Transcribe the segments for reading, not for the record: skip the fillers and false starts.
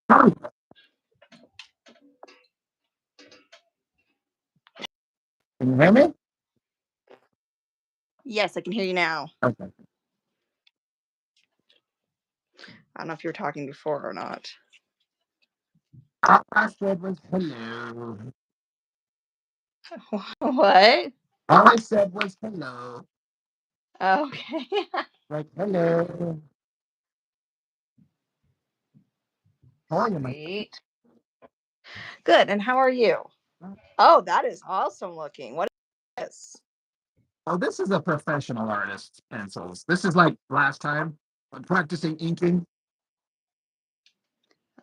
Can you hear me? Yes, I can hear you now. Okay. I don't know if you were talking before or not. All I said was hello. What? All I said was hello. Okay. Like, hello. How are you, my Sweet. Good. And how are you? friend? Oh, that is awesome looking. What is this? Oh, this is a professional artist's pencils. This is like last time I'm practicing inking.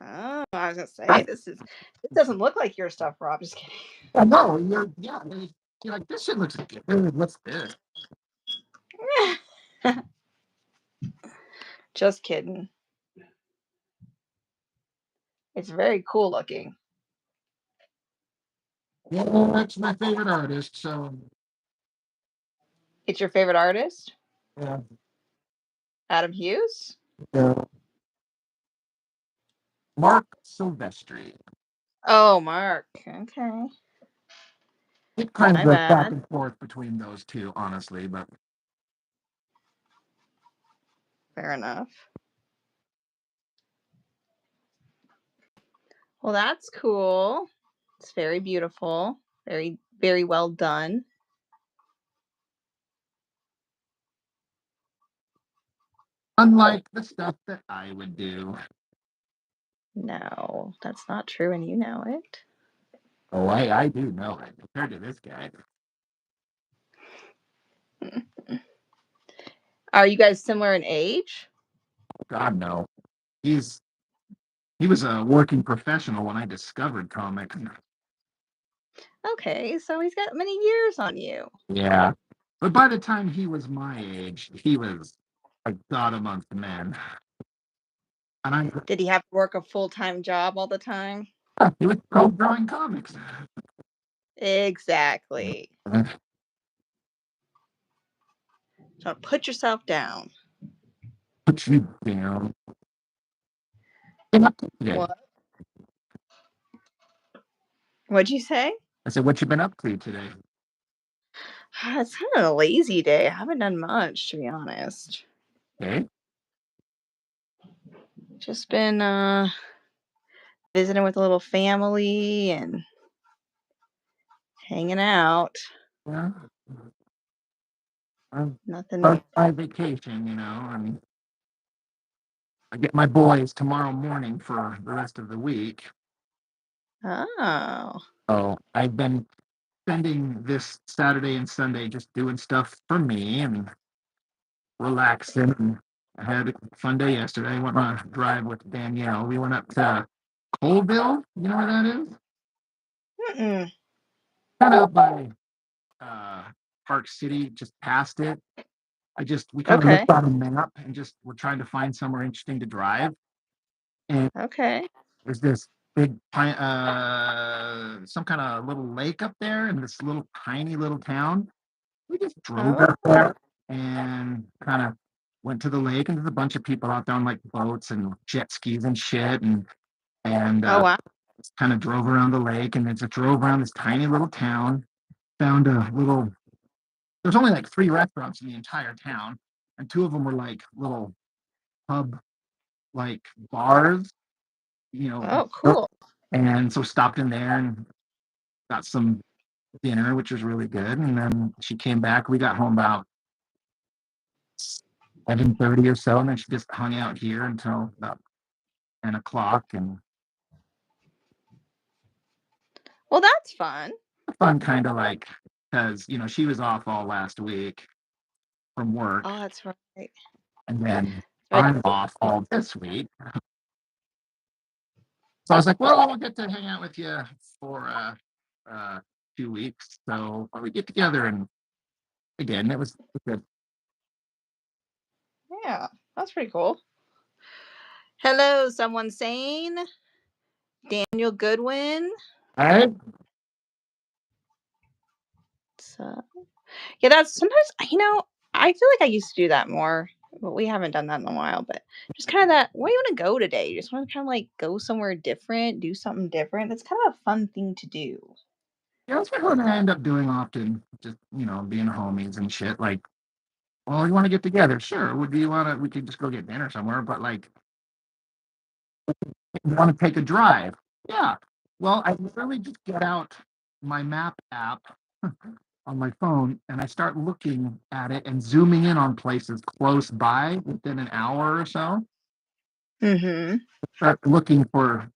Oh, I was gonna say I, this doesn't look like your stuff, Rob. Just kidding. I know. You're like, this shit looks good. What's this? Just kidding. It's very cool looking. Yeah, that's my favorite artist. So, It's your favorite artist, yeah. Adam Hughes? uh, Mark Silvestri. Oh, Mark. Okay. It kind of My goes back bad. and forth between those two, honestly. But Fair enough. Well, that's cool. It's very beautiful. Very, very well done. unlike the stuff that I would do. No, that's not true, and you know it. Oh, I do know it compared to this guy. Are you guys similar in age? God no, he's he was a working professional when I discovered comics. Okay, so he's got many years on you. Yeah, but by the time he was my age, he was a god amongst men, and Did he have to work a full-time job all the time? he was pro drawing comics. Exactly. So put yourself down. Put you down. Been up to today? What? What'd you say? I said, what you been up to today? It's kind of a lazy day. I haven't done much, to be honest. Okay. Just been visiting with a little family and hanging out. Yeah. I'm Nothing. on my vacation, and I get my boys tomorrow morning for the rest of the week. Oh, So I've been spending this Saturday and Sunday just doing stuff for me and relaxing. And I had a fun day yesterday. I went on a drive with Danielle. We went up to Colville. You know where that is? mm-mm. Kind of up by uh, Park City, just past it. We kind of Okay. looked on a map and just were trying to find somewhere interesting to drive. And Okay. there's this big pine, some kind of little lake up there in this little tiny little town. We just drove up Oh, there and kind of went to the lake, and there's a bunch of people out there on like boats and jet skis and shit, and oh wow. just kind of drove around the lake, and then just drove around this tiny little town. Found a little. There's only like three restaurants in the entire town, and two of them were like little pub like bars, you Oh, know. cool. And so stopped in there and got some dinner, which was really good. And then she came back. We got home about 7:30 or so, and then she just hung out here until about 10 o'clock. And Well, that's fun. fun, kind of like because she was off all last week from work, Oh, that's right. and then Right. I'm off all this week. So I was like, well, I'll get to hang out with you for uh 2 weeks. So why don't we get together? And again, it was good. Yeah, that's pretty cool. Hello, someone sane. Daniel Goodwin. All right. So, yeah, that's sometimes, I feel like I used to do that more. But we haven't done that in a while. But just kind of that, where do you want to go today? You just want to kind of like go somewhere different, do something different. That's kind of a fun thing to do. Yeah, that's what I end up doing often. Just being homies and shit. Like, well, you want to get together? Sure. Would you want to? We could just go get dinner somewhere. But like, you want to take a drive? Yeah. Well, I literally just get out my map app on my phone and I start looking at it and zooming in on places close by within an hour or so. Mm-hmm. Start looking for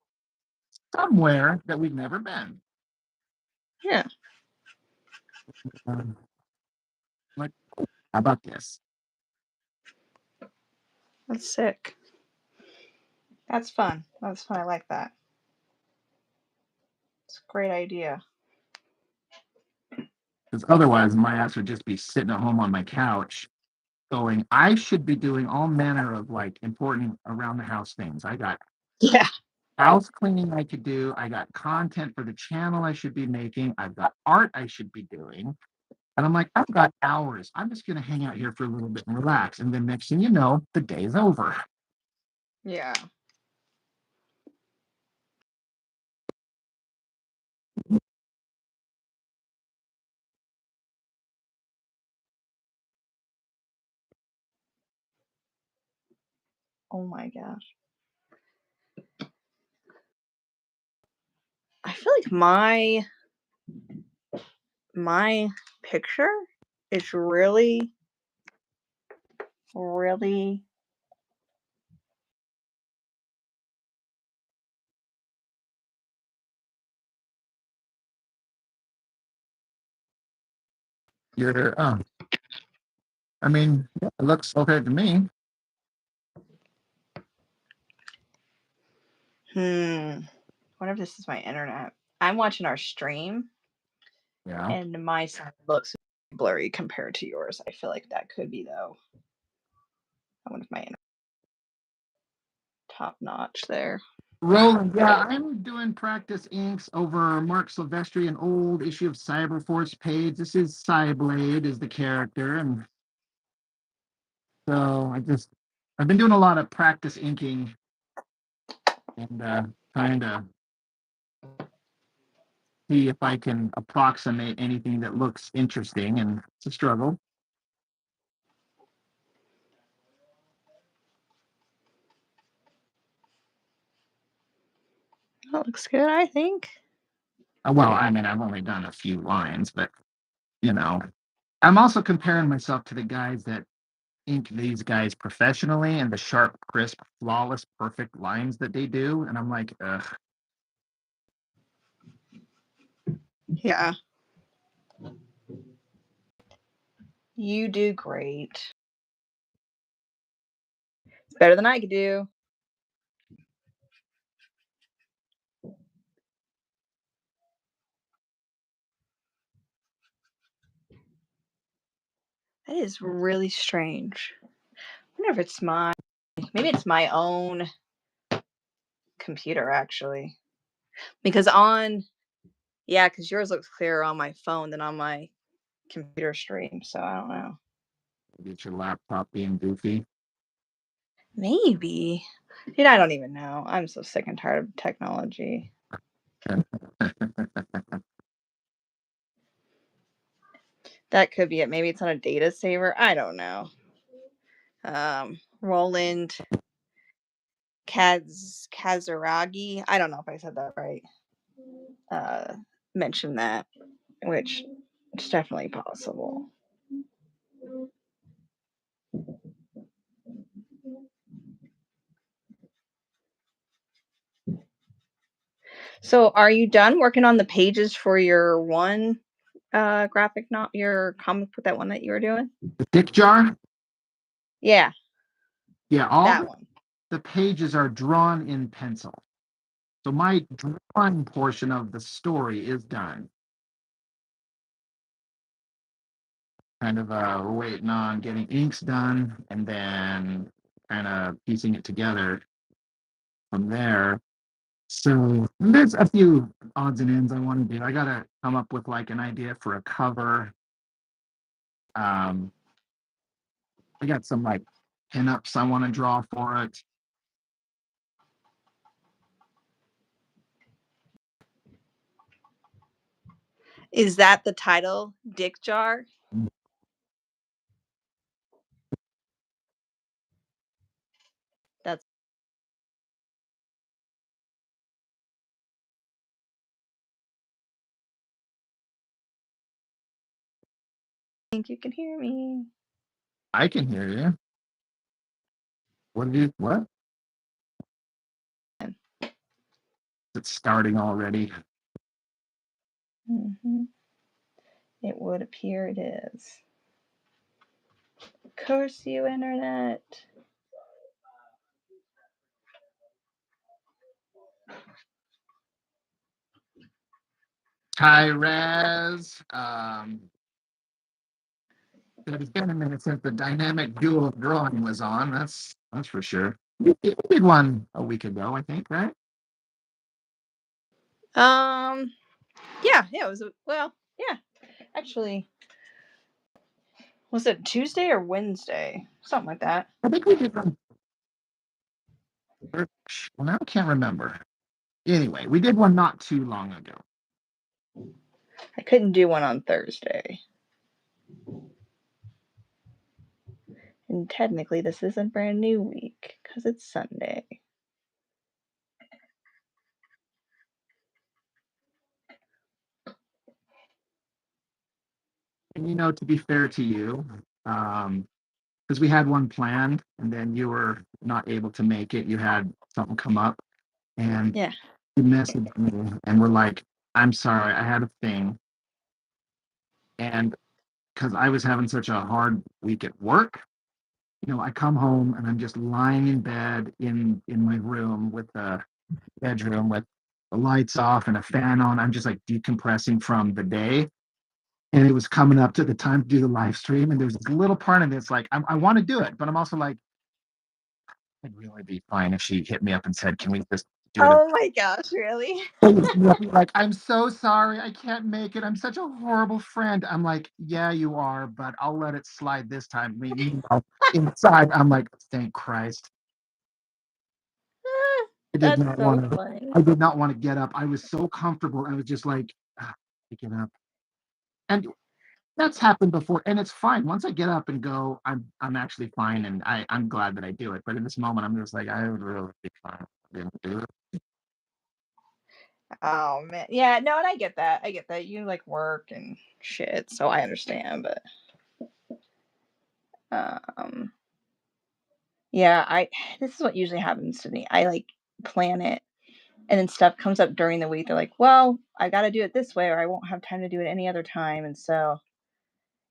somewhere that we've never been. Yeah, Um, like, how about this? that's sick. That's fun. That's fun. I like that. It's a great idea. Because otherwise, my ass would just be sitting at home on my couch going, I should be doing all manner of like important around the house things. I got Yeah. house cleaning I could do. I got content for the channel I should be making. I've got art I should be doing. And I'm like, I've got hours. I'm just going to hang out here for a little bit and relax. And then next thing you know, the day's over. Yeah. Oh my gosh. I feel like my picture is really, really. You're, I mean, yeah, it looks okay to me. Wonder if this is my internet. I'm watching our stream, Yeah. and my side looks blurry compared to yours. I feel like that could be though. I wonder if my internet top notch there. Roland, yeah, I'm doing practice inks over Mark Silvestri, an old issue of Cyberforce page. This is Cyblade is the character, and so I've been doing a lot of practice inking and trying to see if I can approximate anything that looks interesting, and it's a struggle. That looks good, I think. Well, I mean, I've only done a few lines, but you know, I'm also comparing myself to the guys that ink these guys professionally and the sharp, crisp, flawless, perfect lines that they do. And I'm like, ugh. Yeah. You do great. It's better than I could do. That is really strange. I wonder if it's maybe it's my own computer actually. Because yeah, because yours looks clearer on my phone than on my computer stream. So I don't know. Get your laptop being goofy. Maybe. Dude, I don't even know. I'm so sick and tired of technology. That could be it. Maybe it's on a data saver. I don't know. Roland Kazaragi. I don't know if I said that right. Uh, mentioned that, which it's definitely possible. So, are you done working on the pages for your one graphic, not your comic book, that one that you were doing? The dick jar? Yeah, Yeah, all that one. the pages are drawn in pencil. So my drawing portion of the story is done. Kind of waiting on getting inks done and then kind of piecing it together from there. So there's a few odds and ends I want to do. I gotta come up with like an idea for a cover. I got some like pinups I want to draw for it. Is that the title? Dick jar? That's I think you can hear me. I can hear you. What? It's starting already. Mm-hmm. It would appear it is. Curse you, internet. Tyrez. It's been a minute since the dynamic duo of drawing was on. That's for sure. We did one a week ago, I think, right? Yeah, it was yeah. Actually, was it Tuesday or Wednesday? Something like that. I think we did one. Well, now I can't remember. Anyway, we did one not too long ago. I couldn't do one on Thursday. And technically, this isn't brand new week because it's Sunday. And to be fair to you, because we had one planned and then you were not able to make it, you had something come up and Yeah. you messaged me and we're like, I'm sorry, I had a thing. And because I was having such a hard week at work, I come home and I'm just lying in bed in my room with the bedroom with the lights off and a fan on. I'm just like decompressing from the day. And it was coming up to the time to do the live stream. And there's this little part of it's like, I want to do it, but I'm also like, it'd really be fine if she hit me up and said, can we just do it? Oh my gosh, really? Like, I'm so sorry. I can't make it. I'm such a horrible friend. I'm like, yeah, you are, but I'll let it slide this time. Inside, I'm like, thank Christ. I did That's not so want to. funny. I did not want to get up. I was so comfortable. I was just like, get up. And that's happened before, and it's fine. Once I get up and go, I'm actually fine, and I'm glad that I do it. But in this moment, I'm just like, I would really be fine if I didn't do it. Oh man. Yeah, no, and I get that. I get that. You like work and shit, so I understand, but um yeah, I this is what usually happens to me. I like plan it and then stuff comes up during the week. They're like, "Well, I got to do it this way or I won't have time to do it any other time." And so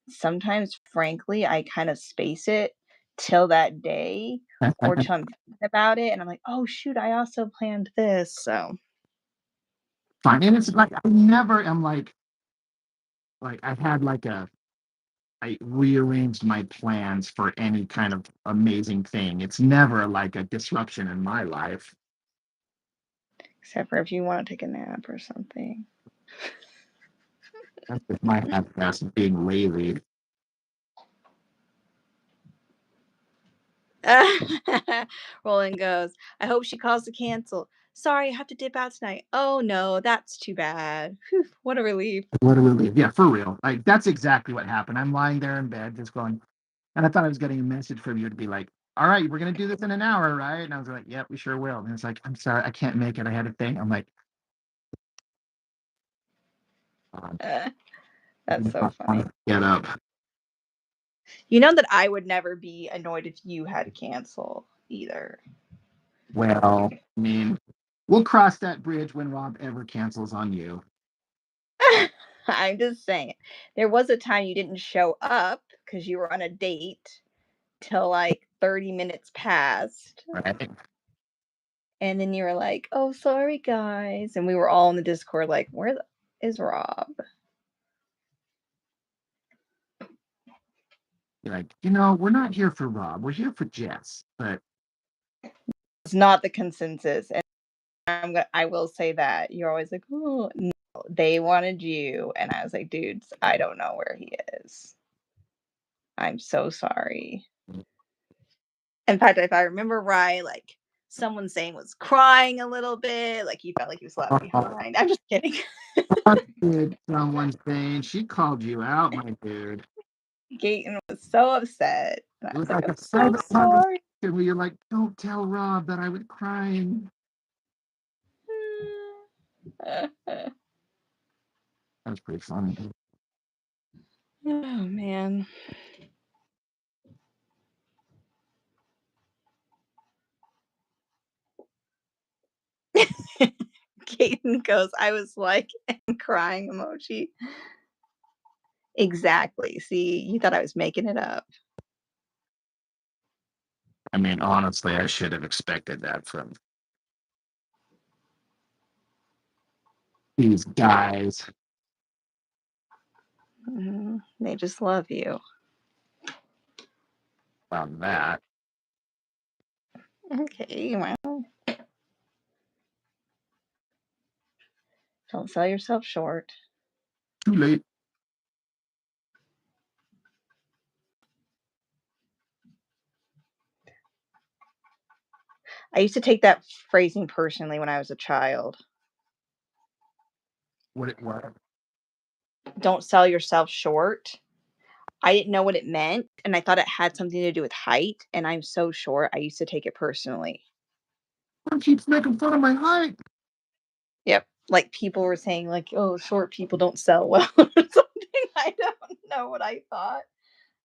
sometimes frankly, I kind of space it till that day or till I'm thinking about it and I'm like, "Oh shoot, I also planned this." So, Fine, and it's like I never am like I had like a I rearranged my plans for any kind of amazing thing. It's never like a disruption in my life. except for if you want to take a nap or something. That's just my half-ass being lazy. Roland goes, I hope she calls to cancel. Sorry, I have to dip out tonight. Oh no, that's too bad. Whew, what a relief. What a relief. Yeah, for real. Like that's exactly what happened. I'm lying there in bed just going, and I thought I was getting a message from you to be like, all right, we're gonna do this in an hour, right? And I was like, yep, we sure will. And it's like, I'm sorry, I can't make it. I had a thing. I'm like, I Uh, that's did so not want funny. to get up. You know that I would never be annoyed if you had to cancel either. Well, I mean, we'll cross that bridge when Rob ever cancels on you. I'm just saying. There was a time you didn't show up because you were on a date till like 30 minutes past. Right? And then you were like, oh, sorry, guys. And we were all in the Discord like, is Rob? You're like, we're not here for Rob. We're here for Jess. But It's not the consensus. And I will say that. You're always like, oh, no, they wanted you. And I was like, dudes, I don't know where he is. I'm so sorry. In fact, if I remember right, like someone saying was crying a little bit, like he felt like he was left Oh, behind. I'm just kidding. what did someone saying? She called you out, my dude. Gaten was so upset. And I It was was like, like I'm a so private conversation sorry. where you're like, "Don't tell Rob that I was crying." That's pretty funny. Oh man. Gaten goes, I was like, and crying emoji. Exactly. See, you thought I was making it up. I mean, honestly, I should have expected that from these guys. They just love you. On that, Okay, well, don't sell yourself short. too late. I used to take that phrasing personally when I was a child. What it was. Don't sell yourself short. I didn't know what it meant, and I thought it had something to do with height, and I'm so short, I used to take it personally. Everyone keeps making fun of my height. Yep. Like people were saying, like, oh, short people don't sell well or something. I don't know what I thought,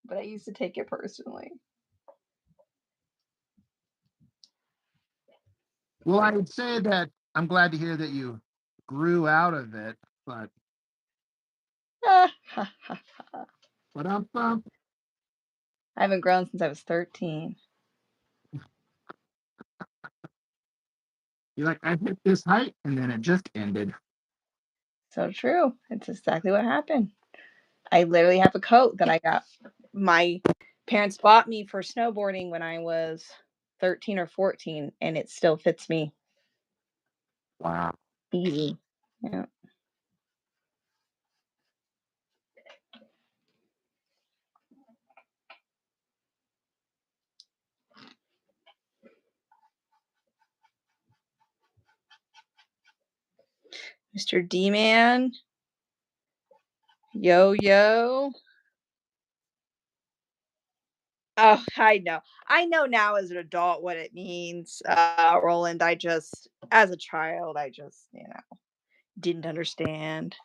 but I used to take it personally. Well, I would say that I'm glad to hear that you grew out of it, Ah, ha, ha. but I haven't grown since I was 13. you're like, I hit this height, and then it just ended. So true. It's exactly what happened. I literally have a coat that I got. My parents bought me for snowboarding when I was 13 or 14, and it still fits me Wow. easy. Yeah. Mr. D Man. Yo, yo. Oh, I know. I know now as an adult what it means, Roland. As a child, I just, didn't understand.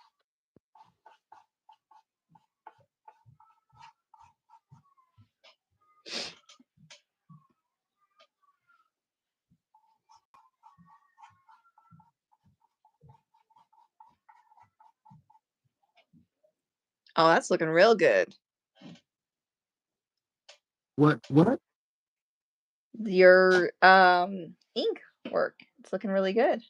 Oh, that's looking real good. What? Your ink work. It's looking really good.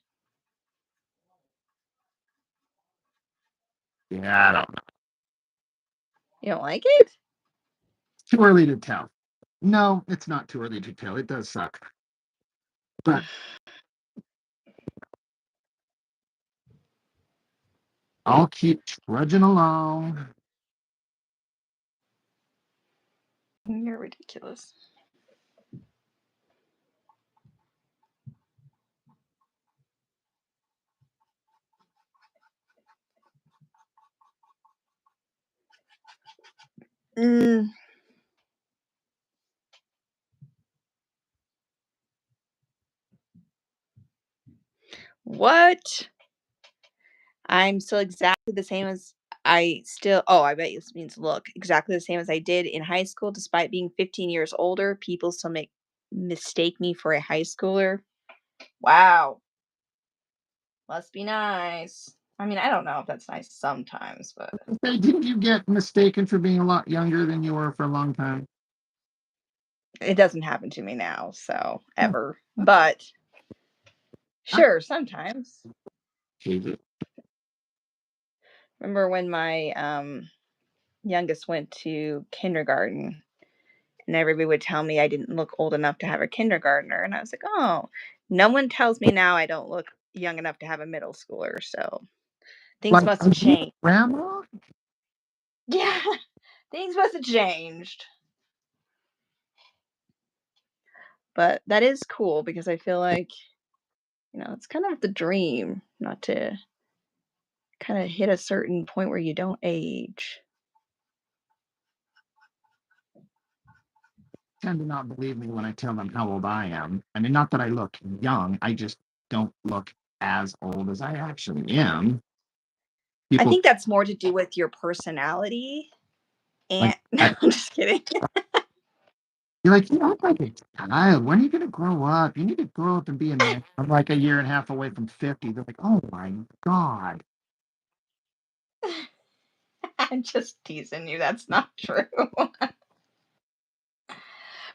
Yeah, I don't know. You don't like it? Too early to tell. No, it's not too early to tell. It does suck. But I'll keep trudging along. You're ridiculous. Mm, what? I'm still exactly the same as I bet this means look exactly the same as I did in high school, despite being 15 years older. People still mistake me for a high schooler. Wow. Must be nice. I mean, I don't know if that's nice sometimes, but Say, didn't you get mistaken for being a lot younger than you were for a long time? it doesn't happen to me now, so Hmm. ever. But I sure, sometimes. hate it. Remember when my youngest went to kindergarten and everybody would tell me I didn't look old enough to have a kindergartner, and I was like, "Oh, no one tells me now I don't look young enough to have a middle schooler." So things Like, must are have you changed. grandma? Yeah, things must have changed. But that is cool because I feel like, it's kind of the dream not to kind of hit a certain point where you don't age. Tend to not believe me when I tell them how old I am. I mean, not that I look young, I just don't look as old as I actually am. I People think that's more to do with your personality. like And no, that. I'm just kidding. You're like, you look like a child. When are you gonna grow up? You need to grow up and be a man. I'm like a year and a half away from 50. They're like, oh my God. I'm just teasing you. That's not true.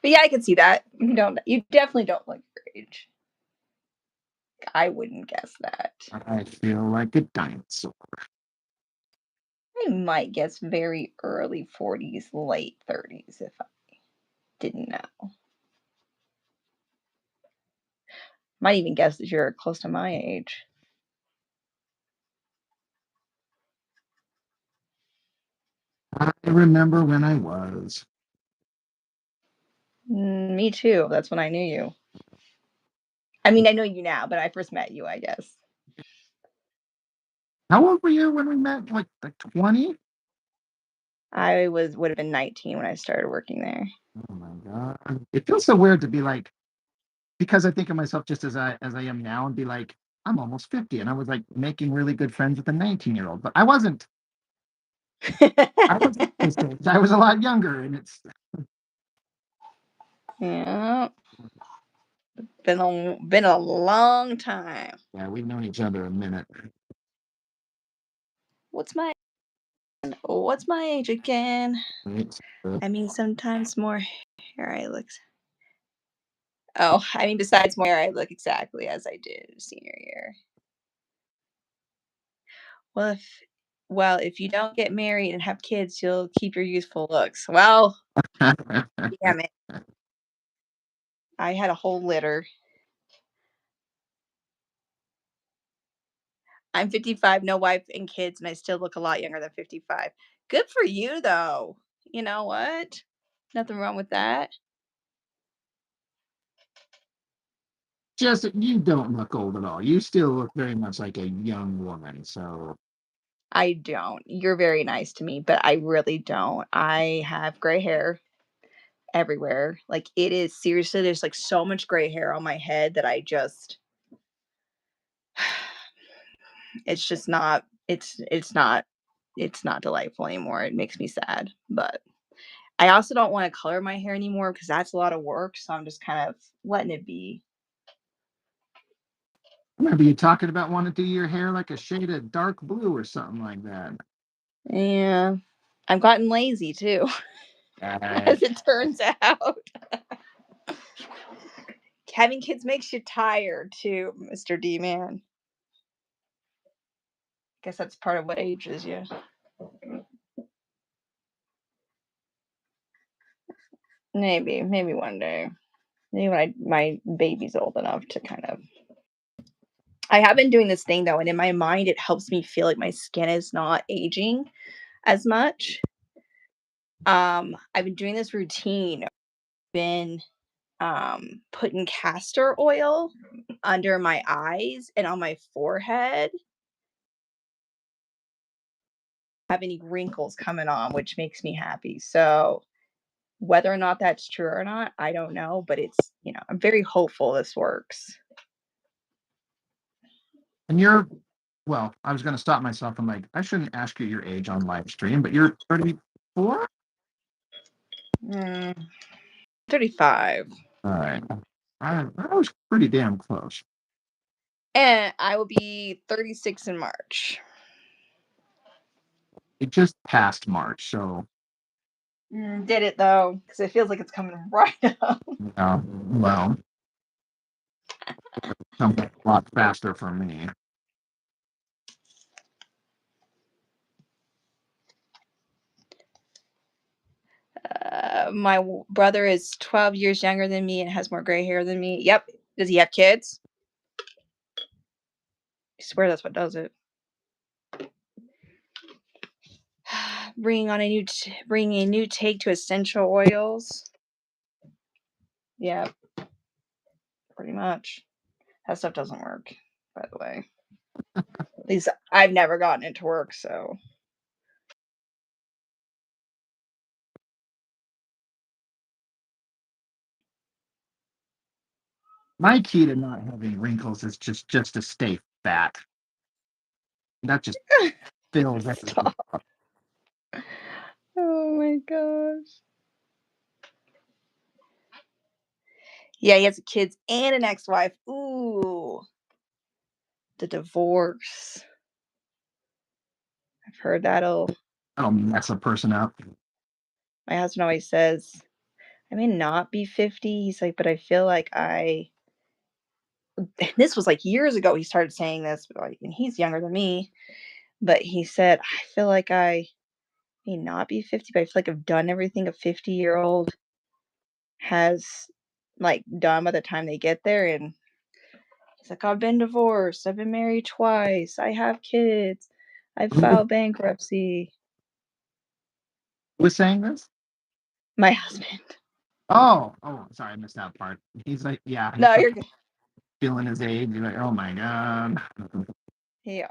But yeah, I can see that. You definitely don't look your age. I wouldn't guess that. I feel like a dinosaur. I might guess very early 40s, late 30s if I didn't know. Might even guess that you're close to my age. I remember when I was. Me too. That's when I knew you. I mean, I know you now, but I first met you, I guess. How old were you when we met? Like 20? I would have been 19 when I started working there. Oh my God. It feels so weird to be like, because I think of myself just as I am now and be like, I'm almost 50. And I was like making really good friends with a 19-year-old. But I wasn't. I was this age. I was a lot younger. And it's Yeah, been a long time. yeah, we've known each other a minute. What's my what's my age again? Right? So, I mean, sometimes more hair I look. Oh, I mean, besides more hair, I look exactly as I did senior year. Well, if you don't get married and have kids, you'll keep your youthful looks. Well, damn it. I had a whole litter. I'm 55, no wife and kids, and I still look a lot younger than 55. Good for you, though. You know what? Nothing wrong with that. just you don't look old at all. You still look very much like a young woman. So I don't. You're very nice to me, but I really don't. I have gray hair everywhere. Like, it is seriously, there's like so much gray hair on my head that I just, it's just not, it's not delightful anymore. It makes me sad. But I also don't want to color my hair anymore because that's a lot of work. So I'm just kind of letting it be. I remember you talking about wanting to do your hair like a shade of dark blue or something like that. Yeah. I've gotten lazy too, Uh, as it turns out. Having kids makes you tired too, Mr. D man. Guess that's part of what ages you. Maybe one day. Maybe when my baby's old enough to kind of. I have been doing this thing though, and in my mind, it helps me feel like my skin is not aging as much. I've been doing this routine. Been putting castor oil under my eyes and on my forehead. Have any wrinkles coming on, which makes me happy. So whether or not that's true or not, I don't know, but I'm very hopeful this works. and you're, well, I was going to stop myself. I'm like, I shouldn't ask you your age on live stream, but you're 34? Mm, 35. All right. I was pretty damn close. And I will be 36 in March. It just passed March, so Did it though, because it feels like it's coming right up. well, something a lot faster for me. My brother is 12 years younger than me and has more gray hair than me. Yep. Does he have kids? I swear that's what does it. Bringing a new take to essential oils. Yeah. pretty much. That stuff doesn't work, by the way. At least I've never gotten it to work, so My key to not having wrinkles is just to stay fat. That just fills everything. stop. Oh my gosh. Yeah, he has kids and an ex-wife. Ooh, the divorce. I've heard that'll. That'll mess a person up. My husband always says, I may not be 50. He's like, but I feel like this was like years ago he started saying this, but like, and he's younger than me, but he said, I feel like I may not be 50, but I feel like I've done everything a 50-year-old has like done by the time they get there. And he's like, I've been divorced, I've been married twice, I have kids, I've Who was filed bankruptcy. who was saying this? My husband. Oh, sorry, I missed that part. He's like, yeah, he's No, you're good. feeling his age. He's like, oh my god. He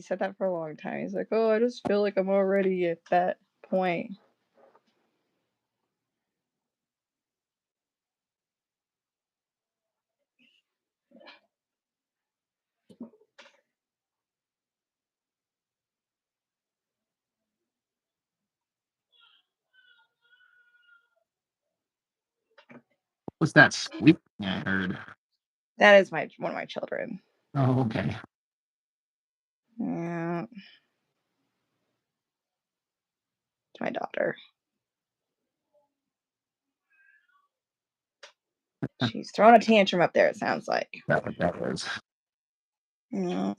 said that for a long time. He's like, oh, I just feel like I'm already at that point. What's that squeak I heard? That is my one of my children. Oh, okay. Yeah, it's my daughter. She's throwing a tantrum up there, it sounds like. That's what that was. No,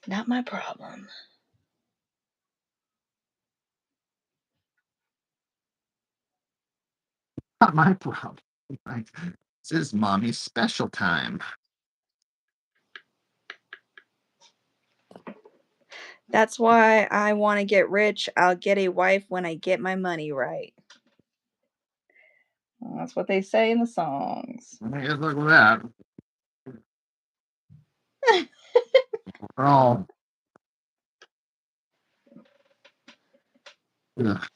not my problem. Not my problem. Like, this is mommy's special time. That's why I want to get rich. I'll get a wife when I get my money right. Well, that's what they say in the songs. I guess look at that. We're all ugh.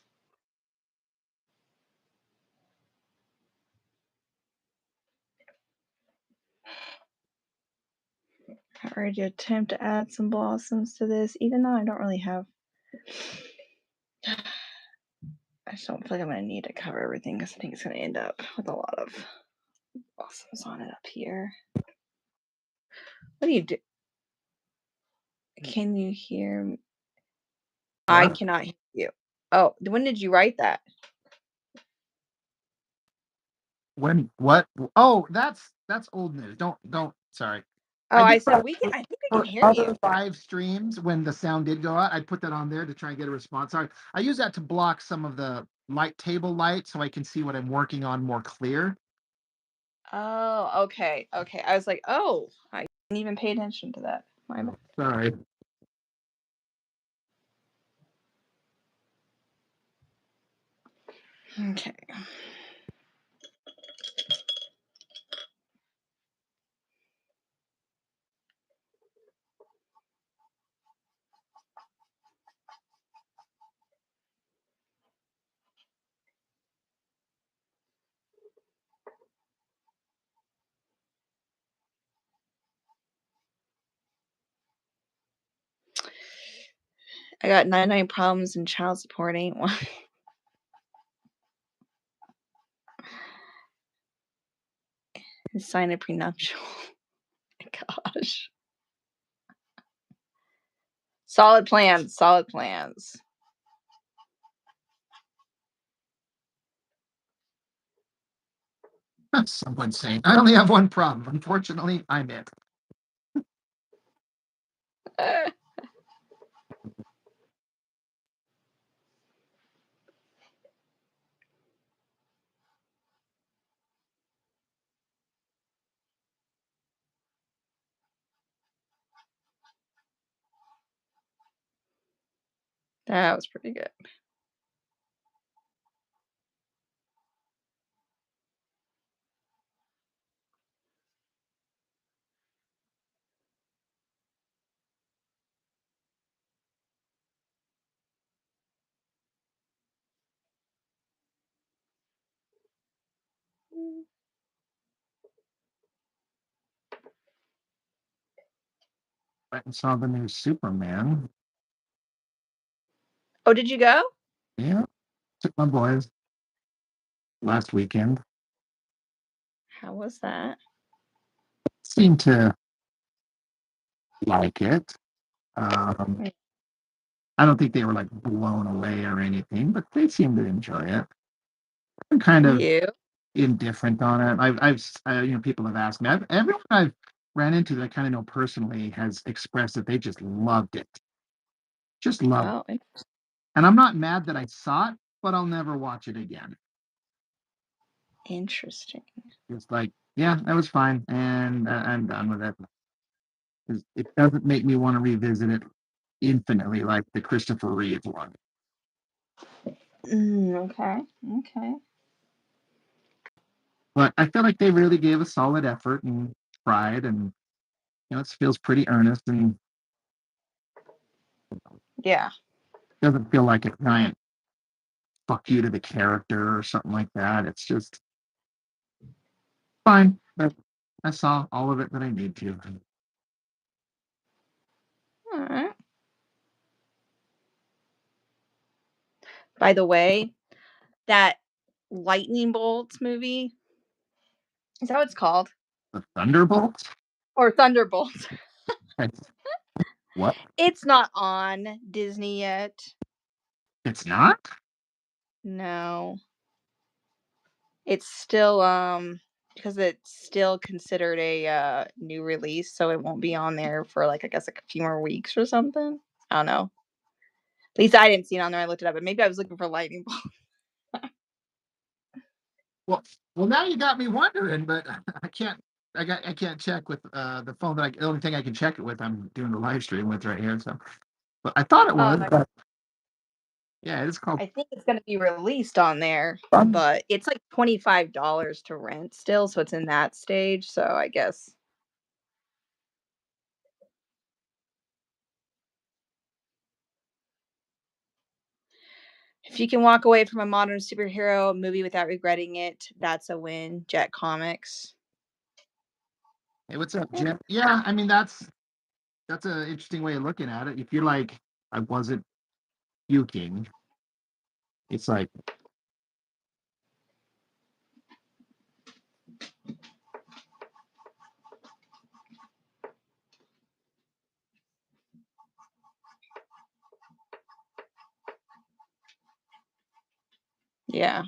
I already attempt to add some blossoms to this, even though I don't really have. I just don't feel like I'm going to need to cover everything because I think it's going to end up with a lot of blossoms on it up here. What do you do? Can you hear me? I What? cannot hear you. Oh, when did you write that? When what? Oh, that's old news. Don't sorry. Oh, I I did said that we can. I think we can for hear you. other live streams when the sound did go out. I put that on there to try and get a response. Sorry. I use that to block some of the light table light so I can see what I'm working on more clear. Oh, okay, okay. I was like, oh, I didn't even pay attention to that. My bad. Sorry. Okay. I got 99 problems and child support ain't one. Sign a prenuptial. Gosh. Solid plans. Solid plans. Someone saying I only have one problem. Unfortunately, I'm it. That was pretty good. went and saw the new Superman. Oh, did you go? Yeah, took my boys last weekend. How was that? Seemed to like it. Um, Mm. I don't think they were like blown away or anything, but they seemed to enjoy it. I'm kind of You? indifferent on it. People have asked me. Everyone I've ran into that I kind of know personally has expressed that they just loved it, just loved it. Oh, And I'm not mad that I saw it, but I'll never watch it again. interesting. It's like, yeah, that was fine, and I'm done with it. It doesn't make me want to revisit it infinitely like the Christopher Reeve one. Okay. Okay. But I feel like they really gave a solid effort and tried, and it feels pretty earnest and Yeah. doesn't feel like a giant fuck you to the character or something like that. It's just fine. But I saw all of it that I need to. All right. By the way, that lightning bolts movie, is that what it's called? The Thunderbolts? Or Thunderbolts. That's, what? It's not on Disney yet. It's not? No. It's still because it's still considered a new release, so it won't be on there for like I guess like a few more weeks or something. I don't know. At least I didn't see it on there. I looked it up, but maybe I was looking for lightning bolt. Well, well, now you got me wondering, but I can't. I can't check with the phone that the only thing I can check it with. I'm doing the live stream with right here. So, but I thought it Oh, was. But yeah, it's called I think it's gonna be released on there, Fun. but it's like $25 to rent still, so it's in that stage. So I guess if you can walk away from a modern superhero movie without regretting it, that's a win. Jet Comics. Hey, what's up, Jim? Yeah, I mean that's an interesting way of looking at it. If you're like, I wasn't puking, it's like, Yeah.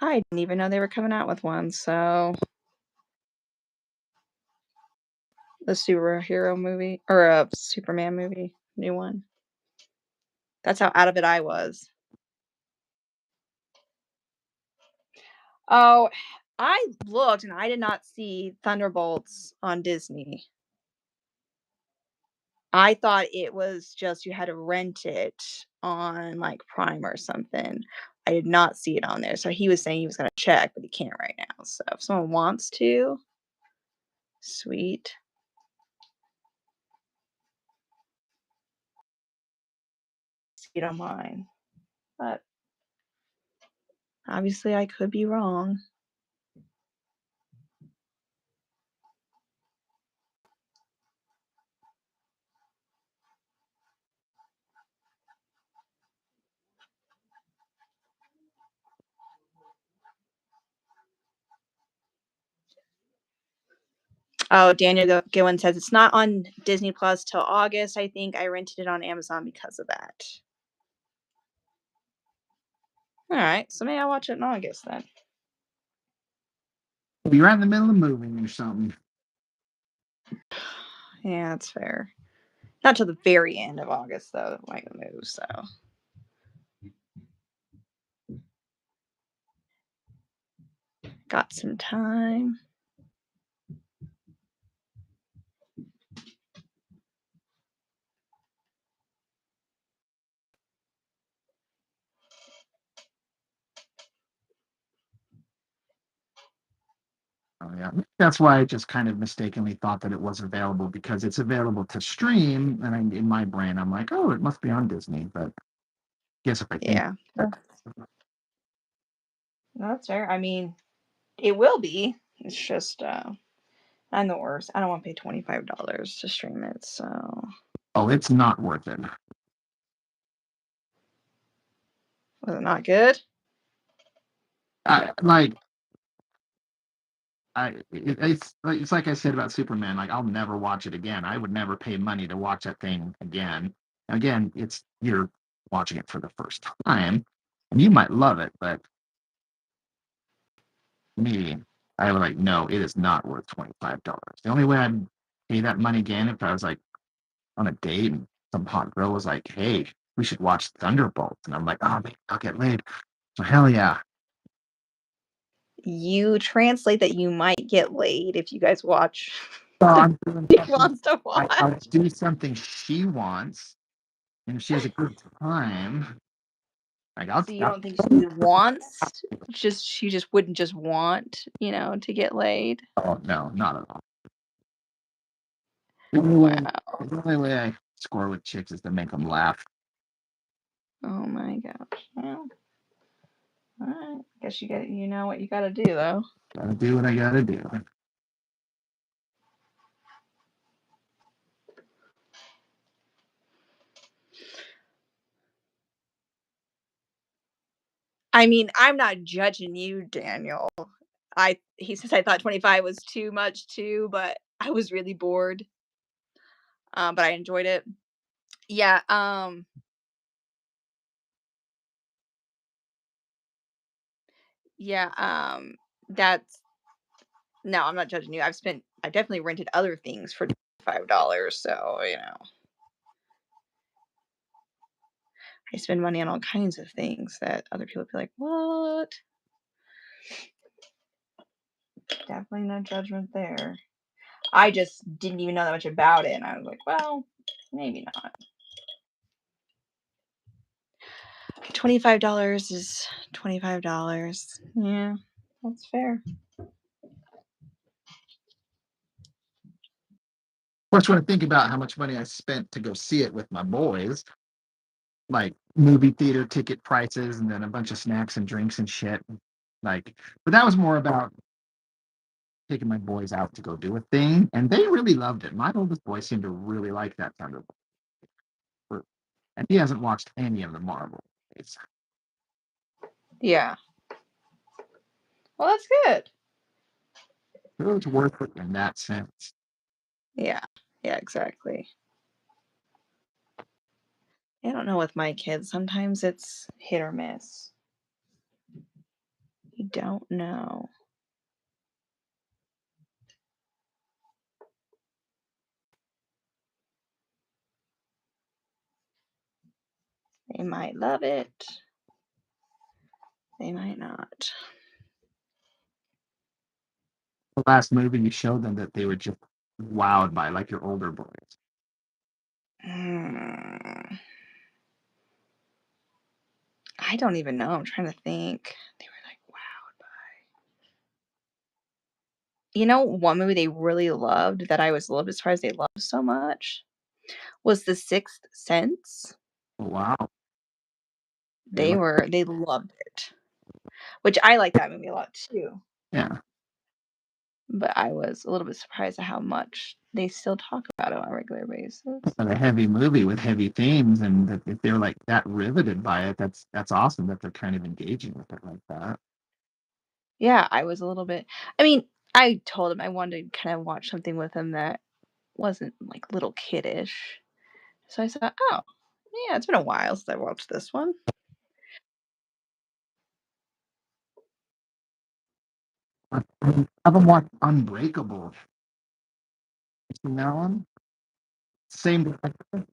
I didn't even know they were coming out with one. So the superhero movie or a Superman movie, new one. That's how out of it I was. Oh, I looked and I did not see Thunderbolts on Disney. I thought it was just you had to rent it on like Prime or something. I did not see it on there. So he was saying he was going to check, but he can't right now. So if someone wants to, sweet. See it on mine. But obviously I could be wrong. Oh, Daniel Gillen says it's not on Disney Plus till August. I think I rented it on Amazon because of that. All right, so maybe I'll watch it in August then. you're right in the middle of moving or something. Yeah, that's fair. Not till the very end of August though, like the move. So got some time. Oh, yeah. That's why I just kind of mistakenly thought that it was available because it's available to stream, and in my brain, I'm like, oh, it must be on Disney. But guess if I think, Yeah, that's fair. I mean, It will be. It's just I'm the worst. I don't want to pay $25 to stream it, so Oh, it's not worth it. was it not good? I like it's like I said about Superman. Like I'll never watch it again. I would never pay money to watch that thing again. Again, it's you're watching it for the first time, and you might love it, but me, I was like, no, it is not worth $25. The only way I'd pay that money again if I was like on a date and some hot girl was like, hey, we should watch Thunderbolts, and I'm like, oh man, I'll get laid. So hell yeah. You translate that you might get laid if you guys watch So the I'm doing she something. wants to I'll watch. do something she wants, and if she has a good time, like So you don't think she wants just she just wouldn't just want, to get laid? oh no, not at all. Wow. The only way I score with chicks is to make them laugh. Oh my gosh. Well, all right. Guess you know what you gotta do though. Gotta do what I gotta do. I mean, I'm not judging you, Daniel. He says I thought 25 was too much too, but I was really bored. But I enjoyed it. Yeah, yeah, that's no, I'm not judging you. I definitely rented other things for $5, so I spend money on all kinds of things that other people be like, "What?" Definitely no judgment there. I just didn't even know that much about it, and I was like, "Well, maybe not." $25 is $25. Yeah, that's fair. Of course, when I think about how much money I spent to go see it with my boys, like movie theater ticket prices and then a bunch of snacks and drinks and shit. Like, but that was more about taking my boys out to go do a thing, and they really loved it. My oldest boy seemed to really like that Thunderbolt, and he hasn't watched any of the Marvel movies. Yeah. Well, that's good. So it was worth it in that sense. Yeah. Yeah, exactly. I don't know with my kids. Sometimes it's hit or miss. You don't know. They might love it. They might not. The last movie you showed them that they were just wowed by, like your older boys. Hmm. I don't even know. I'm trying to think. They were like, wowed by. One movie they really loved that I was a little bit surprised they loved so much was The Sixth Sense. Oh, wow. They They like, were they loved it, which I like that movie a lot too. yeah. But I was a little bit surprised at how much they still talk about it on a regular basis. And a heavy movie with heavy themes, and that if they're like that riveted by it, that's awesome that they're kind of engaging with it like that. Yeah, I was a little bit I mean, I told him I wanted to kind of watch something with him that wasn't, like, little kiddish. So I said, "Oh, yeah, it's been a while since I watched this one." Have them watch Unbreakable. You seen that one? Same director,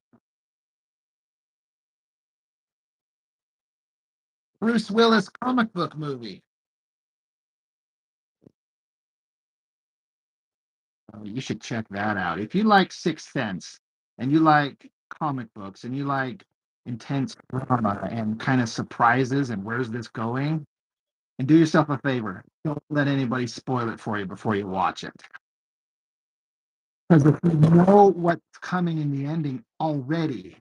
Bruce Willis comic book movie. Oh, you should check that out. If you like Sixth Sense and you like comic books and you like intense drama and kind of surprises and where's this going, and do yourself a favor. Don't let anybody spoil it for you before you watch it. Because if you know what's coming in the ending already,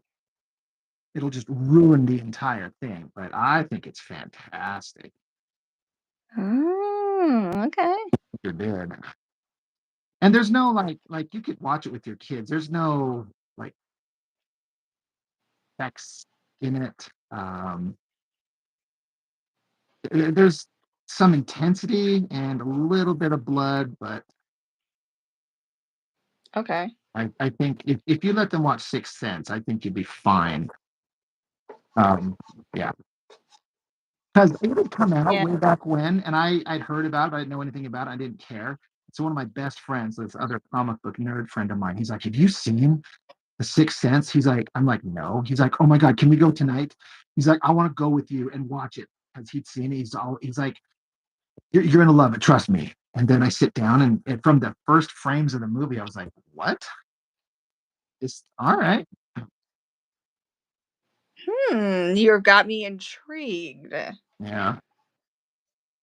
it'll just ruin the entire thing. But I think it's fantastic. Okay. You did. And there's no like you could watch it with your kids. There's no like sex in it. There's some intensity and a little bit of blood, but Okay. I think if you let them watch Sixth Sense, I think you'd be fine. Um, yeah, because it had come out Yeah. way back when, and I'd heard about it, but I didn't know anything about it. I didn't care. So one of my best friends, this other comic book nerd friend of mine, he's like, "Have you seen The Sixth Sense?" He's like, I'm like, "No." He's like, "Oh my God, can we go tonight?" He's like, "I want to go with you and watch it," because he'd seen it. He's like, you're gonna love it, trust me." And then I sit down, and from the first frames of the movie, I was like, "What? It's all right." You got me intrigued. Yeah,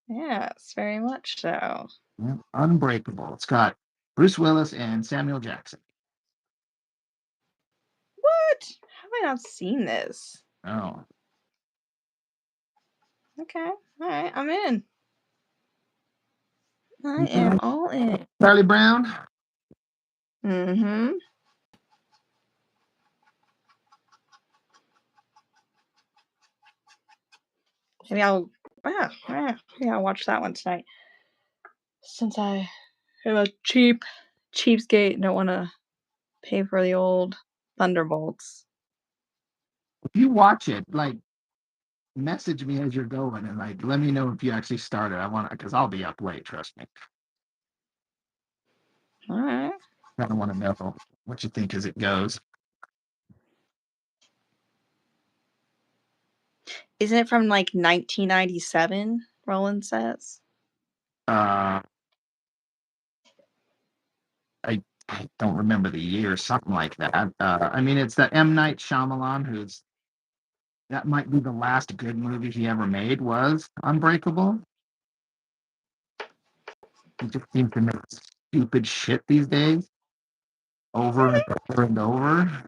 Yes, very much so. yeah. Unbreakable. It's got Bruce Willis and Samuel Jackson. What? Have I not seen this? Oh, Okay. All right. I'm in. I you am like all in. Charlie Brown? Mm-hmm. Maybe I'll. Maybe I'll watch that one tonight. Since I am a cheapskate and don't want to pay for the old Thunderbolts. If you watch it, like message me as you're going, and like let me know if you actually started. I want to, because I'll be up late. Trust me. All right. I don't want to know what you think as it goes. Isn't it from like 1997? Roland says. Uh, I, I don't remember the year, something like that. I mean, it's the M. Night Shyamalan, who's that might be the last good movie he ever made, was Unbreakable. He just seems to make stupid shit these days, over and over and over.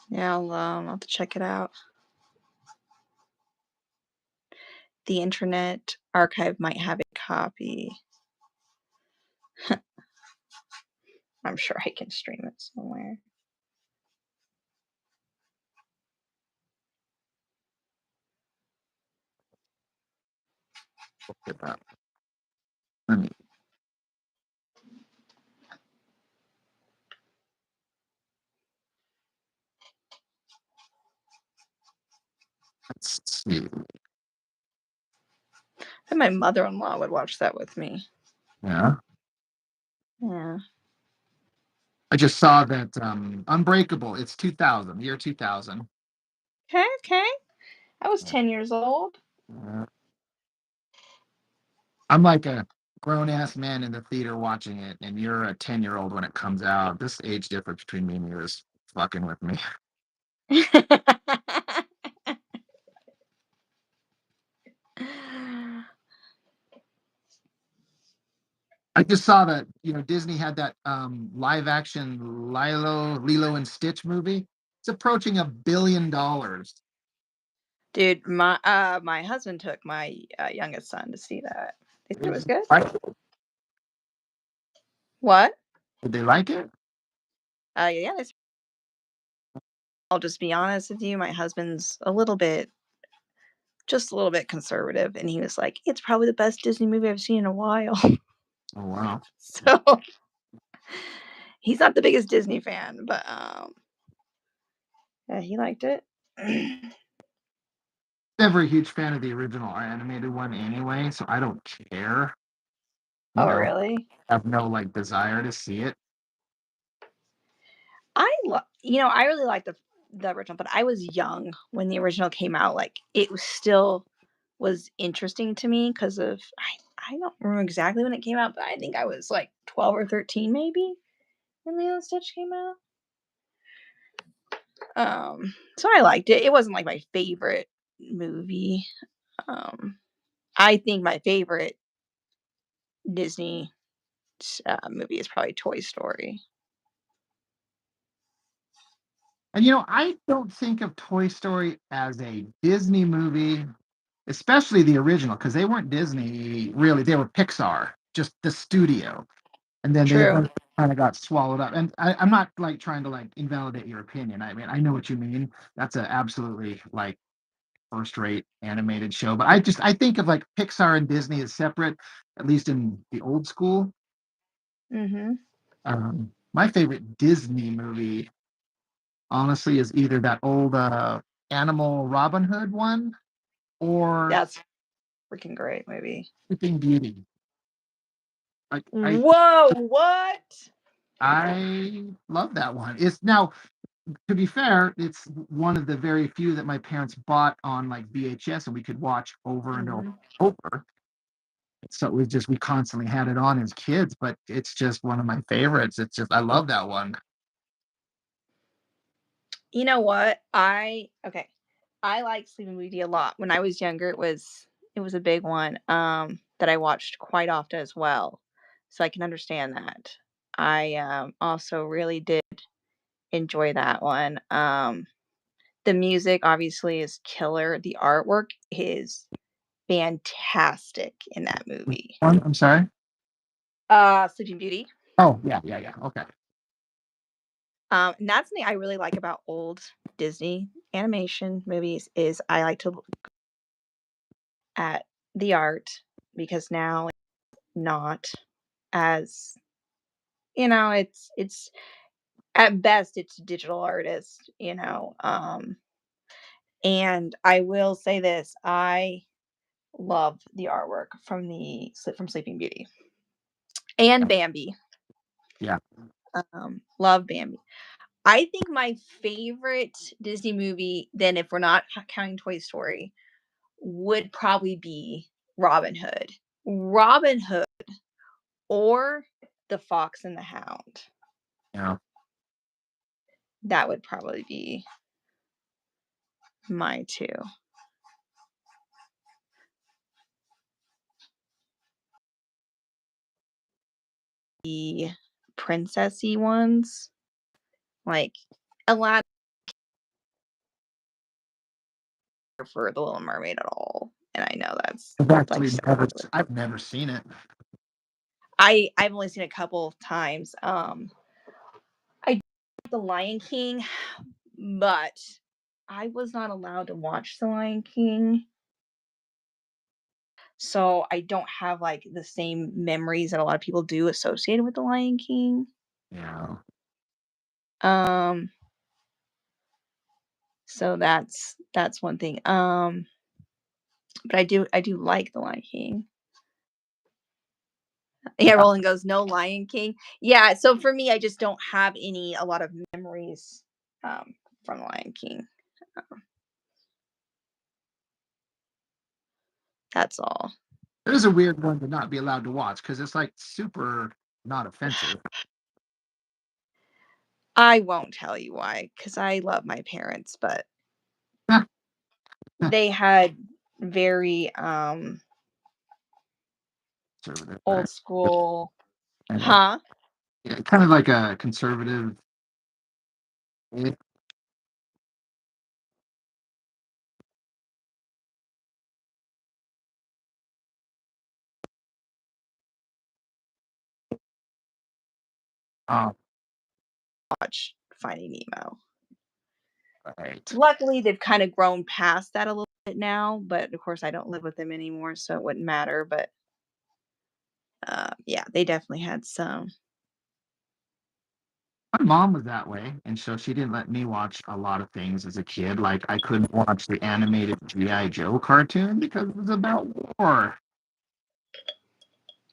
Yeah, I'll have to check it out. The Internet Archive might have a copy. I'm sure I can stream it somewhere. Let me let's see. And my mother-in-law would watch that with me. Yeah, Yeah. I just saw that Unbreakable. It's 2000, year 2000. Okay, okay. I was 10 years old. Uh, I'm like a grown ass man in the theater watching it, and you're a 10-year-old when it comes out. This age difference between me and you is fucking with me. I just saw that Disney had that live action Lilo and Stitch movie. It's approaching $1 billion. Dude, my husband took my youngest son to see that. They said it was good. What? Did they like it? Yeah, I'll just be honest with you. My husband's just a little bit conservative, and he was like, "It's probably the best Disney movie I've seen in a while." Oh wow. So he's not the biggest Disney fan, but yeah, he liked it. Never a huge fan of the original animated one anyway, so I don't care. You Oh, know, really? I have no like desire to see it. I really like the original, but I was young when the original came out. Like it was still was interesting to me because of I don't remember exactly when it came out, but I think I was like 12 or 13 maybe when Lilo and Stitch came out. So I liked it. It wasn't like my favorite movie. Um, I think my favorite Disney movie is probably Toy Story. And I don't think of Toy Story as a Disney movie, especially the original, because they weren't Disney really. They were Pixar, just the studio. And then they True. both kind of got swallowed up. And I'm not like trying to like invalidate your opinion. I mean, I know what you mean. That's a absolutely like first rate animated show. But I think of like Pixar and Disney as separate, at least in the old school. Mhm. My favorite Disney movie, honestly, is either that old Animal Robin Hood one or That's freaking great movie. Sleeping Beauty. Like Whoa, what? I love that one. It's now, to be fair, it's one of the very few that my parents bought on like VHS and we could watch over and Mhm. over. So it was just we constantly had it on as kids, but it's just one of my favorites. It's just I love that one. You know what? I like Sleeping Beauty a lot. When I was younger, it was a big one, that I watched quite often as well, so I can understand that. I, also really did enjoy that one. The music obviously is killer. The artwork is fantastic in that movie. One, I'm sorry. Sleeping Beauty. Oh yeah, yeah, yeah. Okay. And that's something I really like about old Disney animation movies is I like to look at the art because now it's not as it's at best it's digital artist, and I will say this, I love the artwork from Sleeping Beauty and Bambi. Yeah. Love Bambi. I think my favorite Disney movie, then if we're not counting Toy Story, would probably be Robin Hood. Robin Hood or The Fox and the Hound. Yeah. That would probably be my 2. The princessy ones, like Aladdin for The Little Mermaid at all, and I know that's, I've like, actually so never I've never seen it. I've only seen it a couple of times, I The Lion King, but I was not allowed to watch The Lion King, so I don't have, like, the same memories that a lot of people do associated with The Lion King. Yeah. Um, so that's one thing, but I do like The Lion King. Yeah, Yeah. Roland goes, "No Lion King." Yeah, so for me, I just don't have a lot of memories, from The Lion King. Um, that's all. It is a weird one to not be allowed to watch because it's like super not offensive. I won't tell you why, because I love my parents, but they had very, Conservative, old right? school. Kind of, Huh? yeah, kind of like a conservative. eh, Oh, Watch Finding Nemo. right. Luckily, they've kinda grown past that a little bit now, but, of course, I don't live with them anymore, so it wouldn't matter, but, yeah, they definitely had some. My mom was that way, and so she didn't let me watch a lot of things as a kid. Like I couldn't watch the animated GI Joe cartoon because it was about war.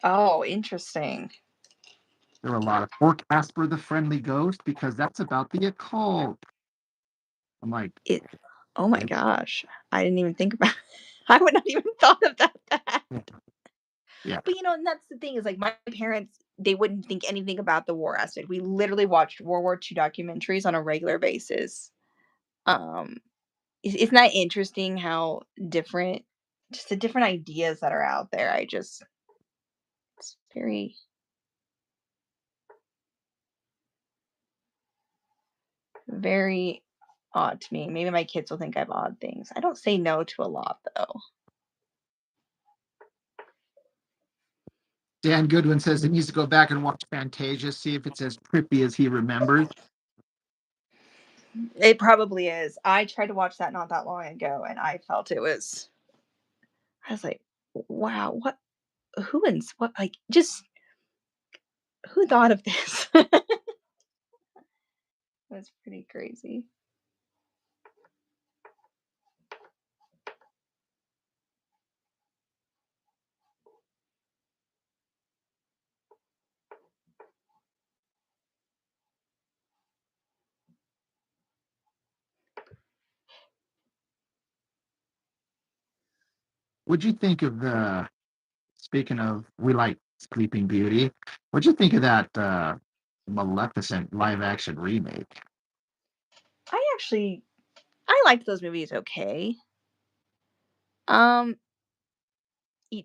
Oh, interesting. There were a lot of or Casper the Friendly Ghost because that's about the occult. I'm like, It Oh my "Eh, gosh, I didn't even think about I would not even thought about that. yeah, yeah, But, and that's the thing is, like, my parents, they wouldn't think anything about the war aspect. We literally watched World War II documentaries on a regular basis. Um, isn't that interesting how different just the different ideas that are out there? It's very odd to me. Maybe my kids will think I have odd things. I don't say no to a lot though. Dan Goodwin says he needs to go back and watch Fantasia, see if it's as trippy as he remembers. It probably is. I tried to watch that not that long ago, and I felt it was. I was like, wow, what? Who and what? Like, just who thought of this? That's pretty crazy. What'd you think of the, speaking of, we like Sleeping Beauty, what'd you think of that Maleficent live action remake? I liked those movies okay. Um,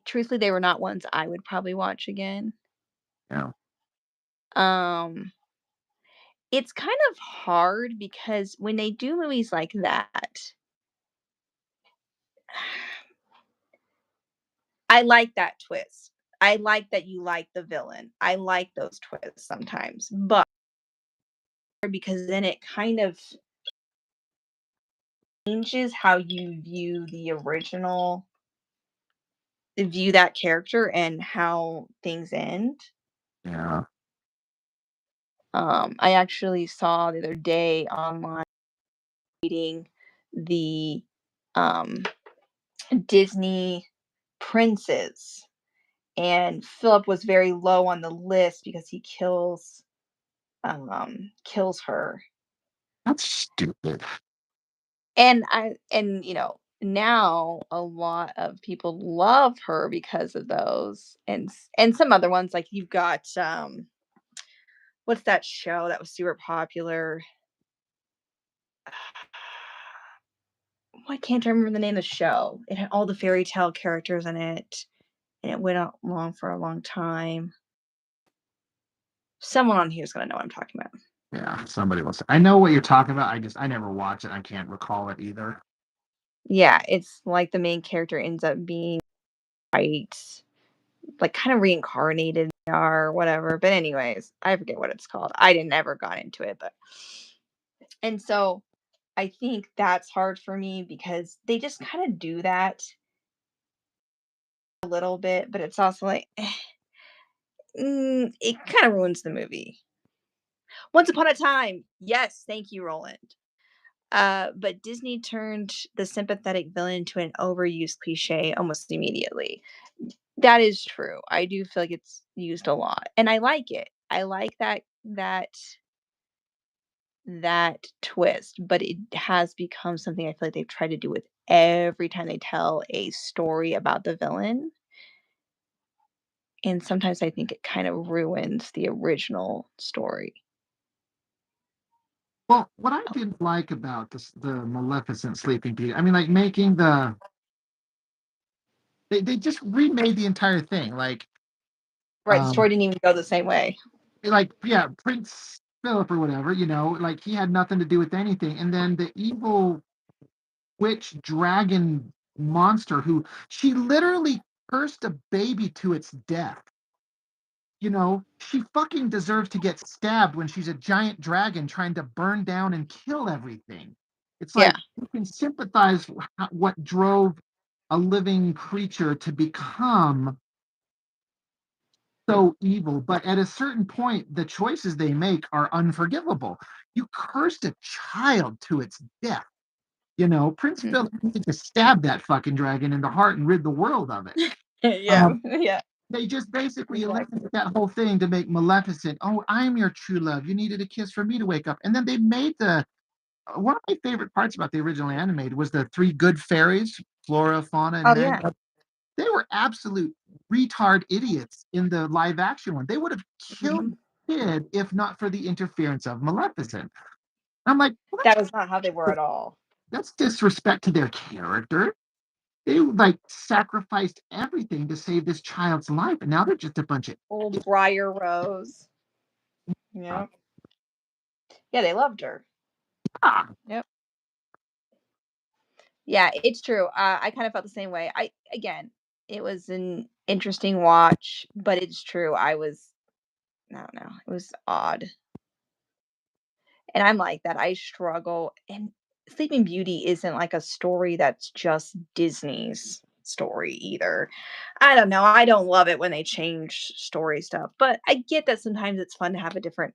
truthfully, they were not ones I would probably watch again. You know, Um, it's kind of hard because when they do movies like that, I like that twist. I like that you like the villain. I like those twists sometimes, but because then it kind of changes how you view that character and how things end. yeah. I actually saw the other day online reading the um, Disney princes, and Philip was very low on the list because he kills her. That's stupid. Now a lot of people love her because of those, and some other ones, like you've got what's that show that was super popular? Why can't I remember the name of the show? It had all the fairy tale characters in it, and it went on for a long time. Someone on here is gonna know what I'm talking about. Yeah, somebody will say. I know what you're talking about. I never watch it. I can't recall it either. Yeah, it's like the main character ends up being white, like kind of reincarnated or whatever. But anyways, I forget what it's called. I didn't ever got into it, but and so I think that's hard for me because they just kind of do that a little bit, but it's also like it kind of ruins the movie. Once upon a time, yes, thank you, Roland. But Disney turned the sympathetic villain into an overused cliche almost immediately. That is true. I do feel like it's used a lot, and I like it. I like that twist, but it has become something I feel like they've tried to do with every time they tell a story about the villain, and sometimes I think it kind of ruins the original story. Well, what I didn't like about this, the Maleficent Sleeping Beauty, I mean, like making they just remade the entire thing. Right, the Um, story didn't even go the same way. yeah, Prince Philip or whatever, like he had nothing to do with anything, and then the evil witch dragon monster who she literally cursed a baby to its death. She fucking deserves to get stabbed when she's a giant dragon trying to burn down and kill everything. It's Yeah. like you can sympathize what drove a living creature to become so evil, but at a certain point, the choices they make are unforgivable. You cursed a child to its death. Prince Mhm. Philip needed to stab that fucking dragon in the heart and rid the world of it. Yeah, Um, yeah. they just basically Exactly. eliminated that whole thing to make Maleficent. Oh, I'm your true love. You needed a kiss for me to wake up. And then they made one of my favorite parts about the original animated was the three good fairies, Flora, Fauna, and Oh, Meg. yeah. They were absolute retard idiots in the live action one. They would have killed Mhm. the kid if not for the interference of Maleficent. I'm like, well, That was not how they were at all. that's disrespect to their character. They like sacrificed everything to save this child's life, and now they're just a bunch of Old Briar Rose. uh, Yep. Yeah, they loved her. ah, Yep. Yeah, it's true. I kind of felt the same way. It was an interesting watch, but it's true. I don't know. It was odd. And I'm like that. I struggle. And Sleeping Beauty isn't like a story that's just Disney's story either. I don't know. I don't love it when they change story stuff, but I get that sometimes it's fun to have a different,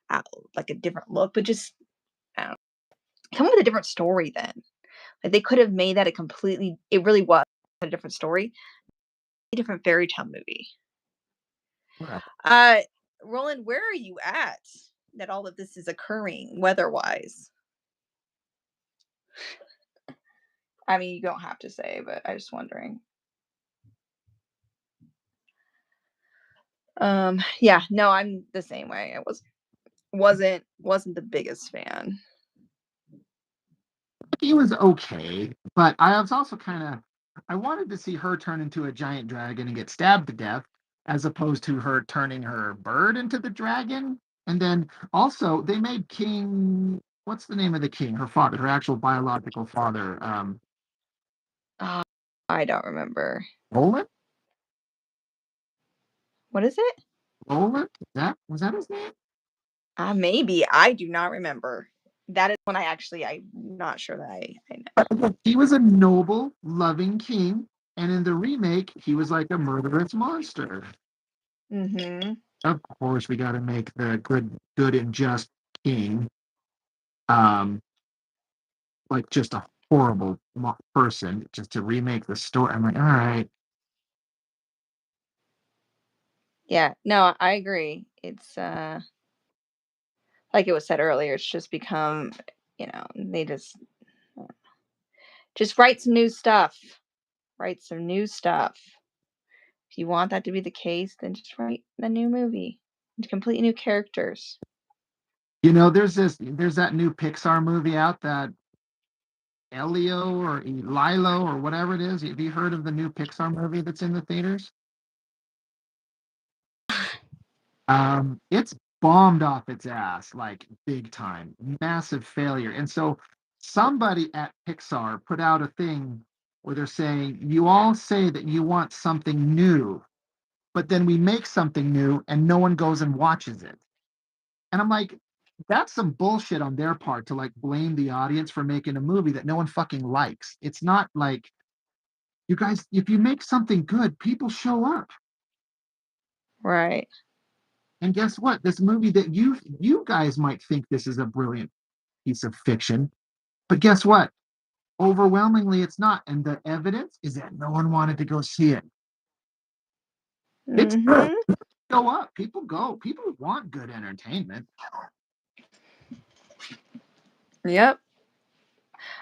uh, like a different look, but just I don't know, come up with a different story then. Like they could have made that a completely, it really was a different story, a different fairy tale movie. Right. Uh, Roland, where are you at that all of this is occurring weather wise? I mean, you don't have to say, but I just wondering. Yeah, no, I'm the same way. Wasn't the biggest fan. He was okay, but I was also kind of I wanted to see her turn into a giant dragon and get stabbed to death, as opposed to her turning her bird into the dragon. And then also they made King, what's the name of the king? Her father, her actual biological father, Uh, I don't remember. Roland. What is it? Roland. That was that his name? Maybe I do not remember. That is when I'm not sure that I know. He was a noble, loving king, and in the remake, he was like a murderous monster. Mm-hmm. Of course, we got to make the good and just king, um, like just a horrible person, just to remake the story. I'm like, all right, Yeah, no, I agree. It's like it was said earlier, it's just become, they just write some new stuff. Write some new stuff. If you want that to be the case, then just write the new movie. Completely new characters. there's that new Pixar movie out, that Elio or Lilo or whatever it is. Have you heard of the new Pixar movie that's in the theaters? It's bombed off its ass, like big time, massive failure. And so somebody at Pixar put out a thing where they're saying, you all say that you want something new, but then we make something new and no one goes and watches it. And I'm like, that's some bullshit on their part to like blame the audience for making a movie that no one fucking likes. It's not like, you guys, if you make something good, people show up. Right. And guess what? This movie that you guys might think this is a brilliant piece of fiction, but guess what? Overwhelmingly, it's not. And the evidence is that no one wanted to go see it. It's true. Mm-hmm. Go up. People go. People want good entertainment. Yep.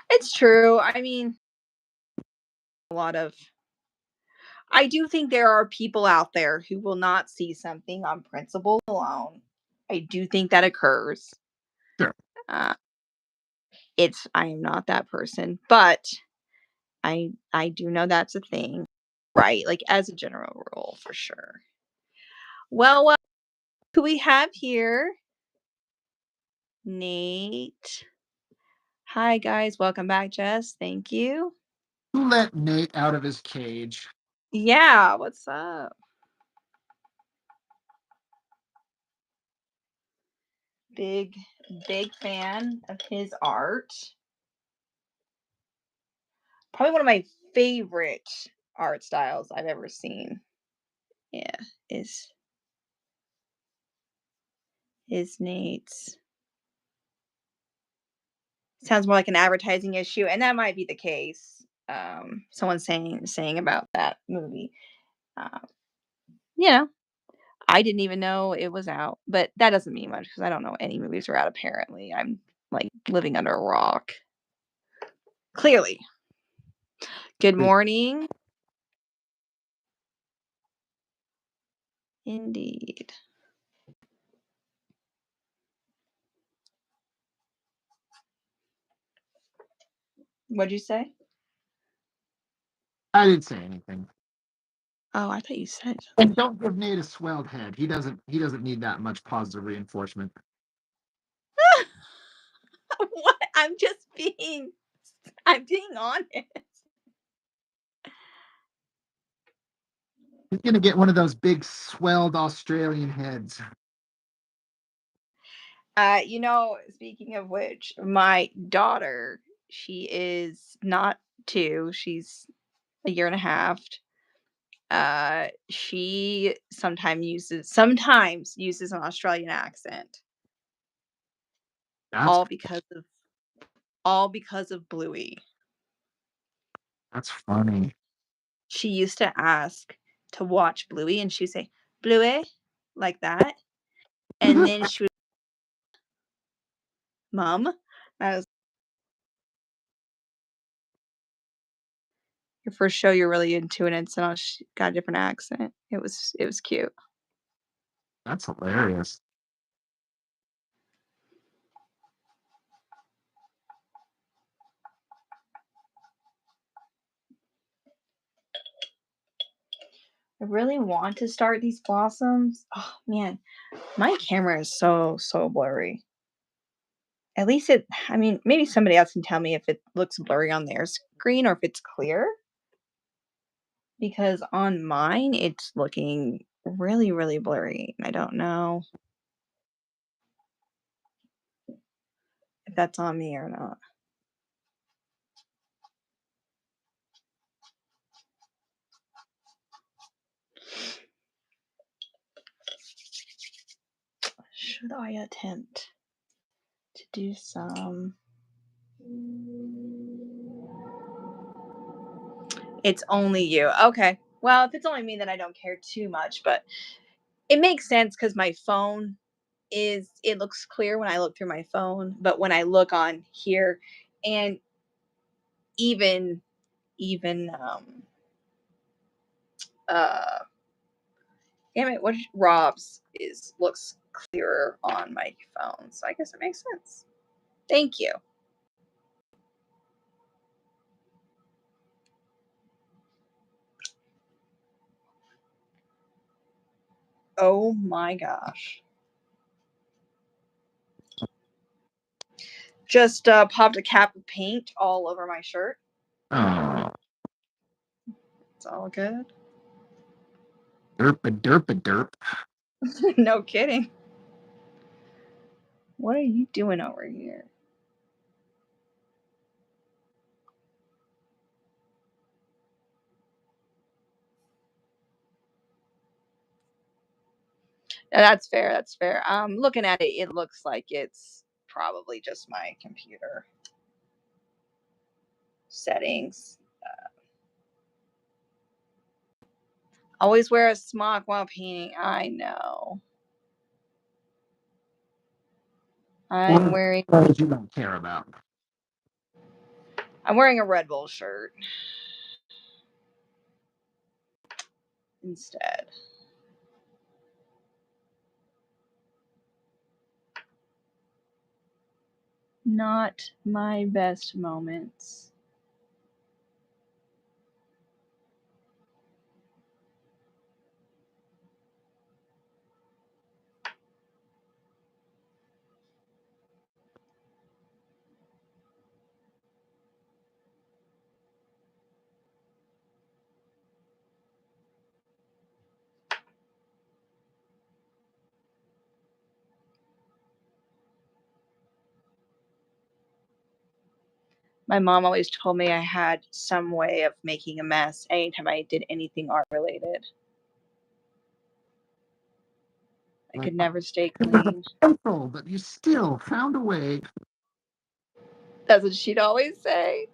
It's true. I mean, a lot of I do think there are people out there who will not see something on principle alone. I do think that occurs. Sure. Uh, I am not that person, but I do know that's a thing, right? Like as a general rule, for sure. Well, who we have here? Nate. Hi guys, welcome back, Jess. Thank you. Who let Nate out of his cage? Yeah, what's up? Big, big fan of his art. Probably one of my favorite art styles I've ever seen. Yeah, is is Nate's. Sounds more like an advertising issue, and that might be the case. Someone saying about that movie. Um, you know, I didn't even know it was out, but that doesn't mean much because I don't know any movies are out. Apparently, I'm like living under a rock. Clearly. Good morning. Indeed. What'd you say? I didn't say anything. Oh, I thought you said And don't give Nate a swelled head. He doesn't need that much positive reinforcement. what? I'm just being. I'm being honest. He's gonna get one of those big swelled Australian heads. Speaking of which, my daughter, she is not 2, she's a year and a half. She sometimes uses an Australian accent, That's all because of all because of Bluey. that's funny. She used to ask to watch Bluey, and she'd say, "Bluey," like that, and then she would, "Mom," and I was, "Your first show you're really into, and it's she got a different accent." It was cute. That's hilarious. I really want to start these blossoms. Oh man, my camera is so blurry. At least I mean, maybe somebody else can tell me if it looks blurry on their screen or if it's clear, because on mine it's looking really blurry. I don't know if that's on me or not. Should I attempt to do some? It's only you. Okay. Well, if it's only me, then I don't care too much, but it makes sense because my phone it looks clear when I look through my phone, but when I look on here, and even even uh damn it, what Rob's is looks clearer on my phone. So I guess it makes sense. Thank you. Oh my gosh. Just popped a cap of paint all over my shirt. Oh, It's all good. derp a derp a derp. No kidding. What are you doing over here? That's fair. That's fair. Looking at it, it looks like it's probably just my computer settings. Always wear a smock while painting. I know. I'm Or wearing those you don't care about. I'm wearing a Red Bull shirt instead. Not my best moments. My mom always told me I had some way of making a mess anytime I did anything art related. I Like could never stay it was a clean. pencil, but you still found a way. That's what she'd always say.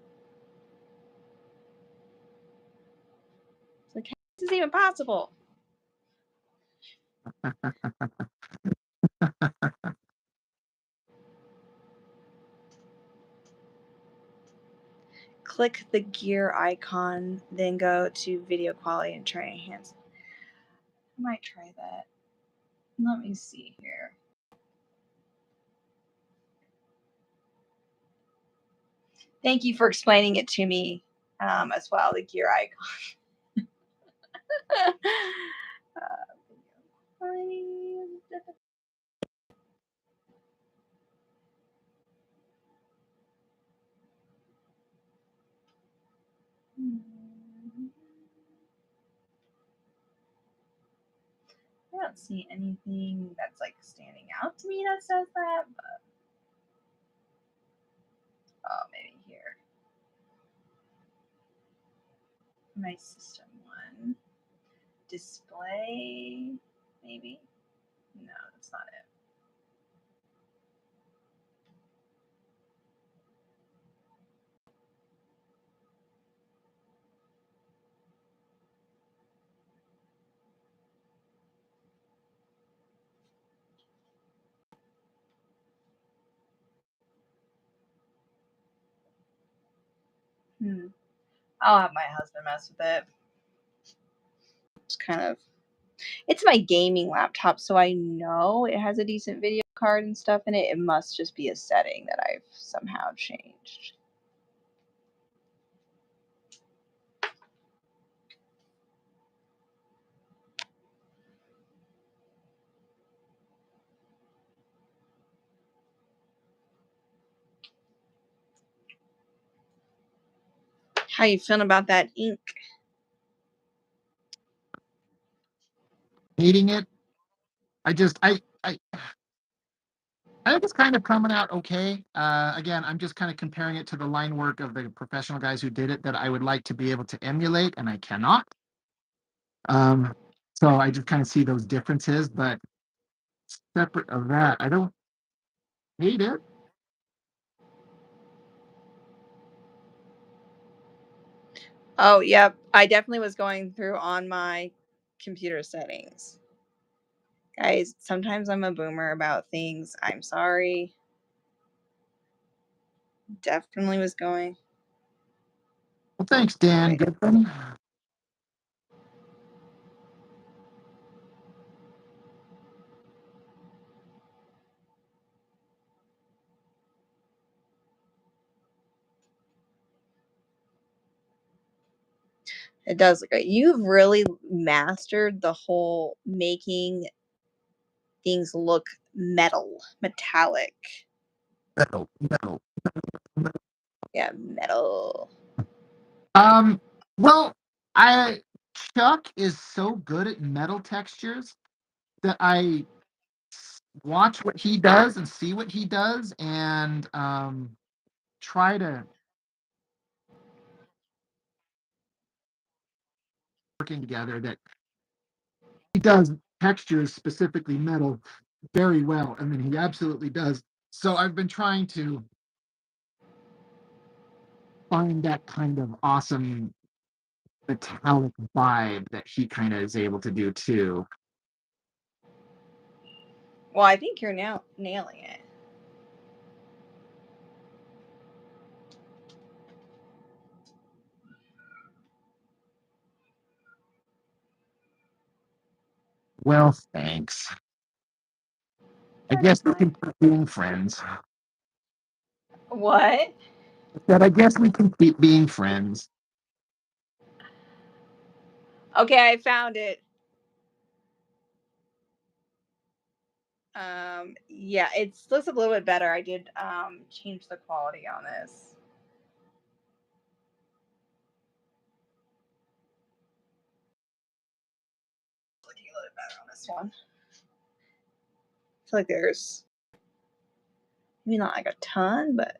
It's like, how is this even possible? Click the gear icon, then go to video quality and try enhance. I might try that. Let me see here. Thank you for explaining it to me as well, the gear icon. don't see anything that's like standing out to me that says that, but oh, maybe here. My system one. Display, maybe? No, that's not it. I'll have my husband mess with it. It's kind of, it's my gaming laptop, so I know it has a decent video card and stuff in it. It must just be a setting that I've somehow changed. How you feeling about that ink? Hating it. I just I think it's kind of coming out okay. Again, I'm just kind of comparing it to the line work of the professional guys who did it that I would like to be able to emulate, and I cannot. Um, so I just kind of see those differences, but separate of that, I don't hate it. Oh, yep. I definitely was going through on my computer settings. Guys, sometimes I'm a boomer about things. I'm sorry. Definitely was going. Well, thanks, Dan Wait. Goodman. It does look great. You've really mastered the whole making things look metallic. Metal, metal, metal. Yeah, metal. Um, well, I Chuck is so good at metal textures that I watch what he does and see what he does and try to working together that he does textures, specifically metal, very well. I mean, he absolutely does. So I've been trying to find that kind of awesome metallic vibe that he kind of is able to do too. Well, I think you're now nailing it. Well, thanks. I That's guess we fine. can keep being friends. What? But I guess we can keep being friends. Okay, I found it. Yeah, it looks a little bit better. I did change the quality on this. Looking a little bit better on this one. I feel like there's maybe not like a ton, but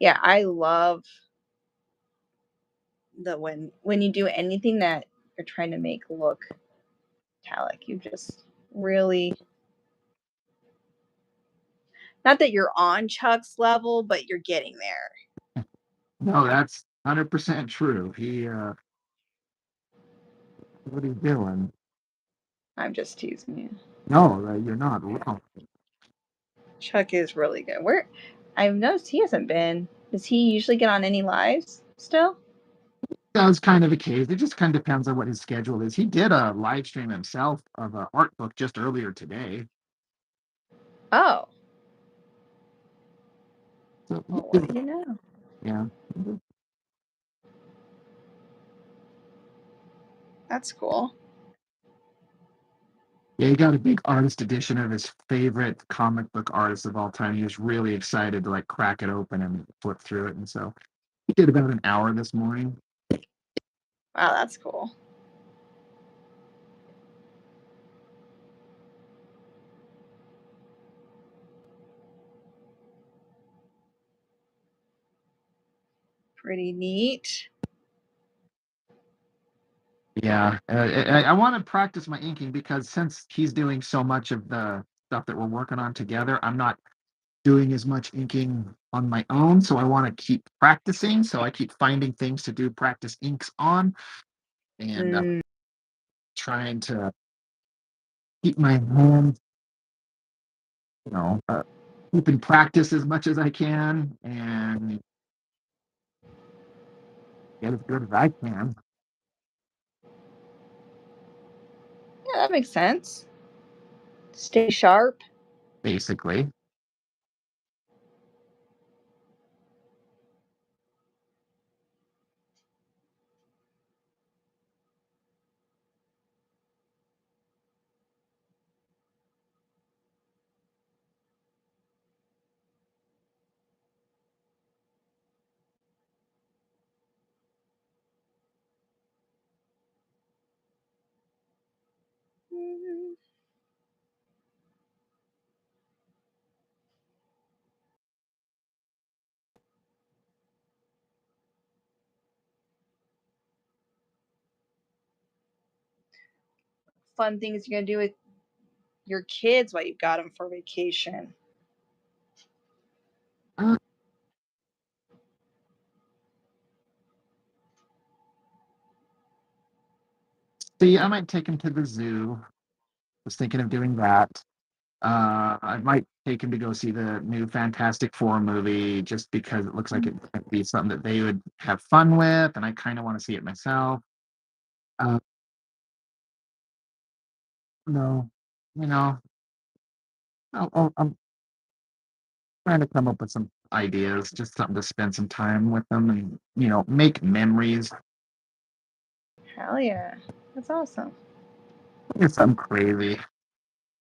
yeah, I love the when you do anything that you're trying to make look metallic, you just really, not that you're on Chuck's level, but you're getting there. No, that's 100% true. What he's doing. I'm just teasing you. No, you're not wrong. Chuck is really good. Where I've noticed he hasn't been. Does he usually get on any lives still? Does kind of a case. It just kind of depends on what his schedule is. He did a live stream himself of an art book just earlier today. Oh, So well, what do you know? yeah. That's cool. Yeah, he got a big artist edition of his favorite comic book artist of all time. He was really excited to like crack it open and flip through it. And so he did about an hour this morning. Wow, that's cool. pretty neat. Yeah, I want to practice my inking because since he's doing so much of the stuff that we're working on together, I'm not doing as much inking on my own. So I want to keep practicing. So I keep finding things to do practice inks on and Mm, trying to keep my hands, you know, keep in practice as much as I can and get as good as I can, yeah, that makes sense. Stay sharp. basically. Mm, fun things you're gonna do with your kids while you've got them for vacation. Uh, See, I might take him to the zoo. Was thinking of doing that. I might take him to go see the new Fantastic Four movie just because it looks like it might be something that they would have fun with, and I kind of want to see it myself. Uh, no, you know, I'm trying to come up with some ideas, just something to spend some time with them and, make memories. Hell yeah. That's awesome. It's something crazy.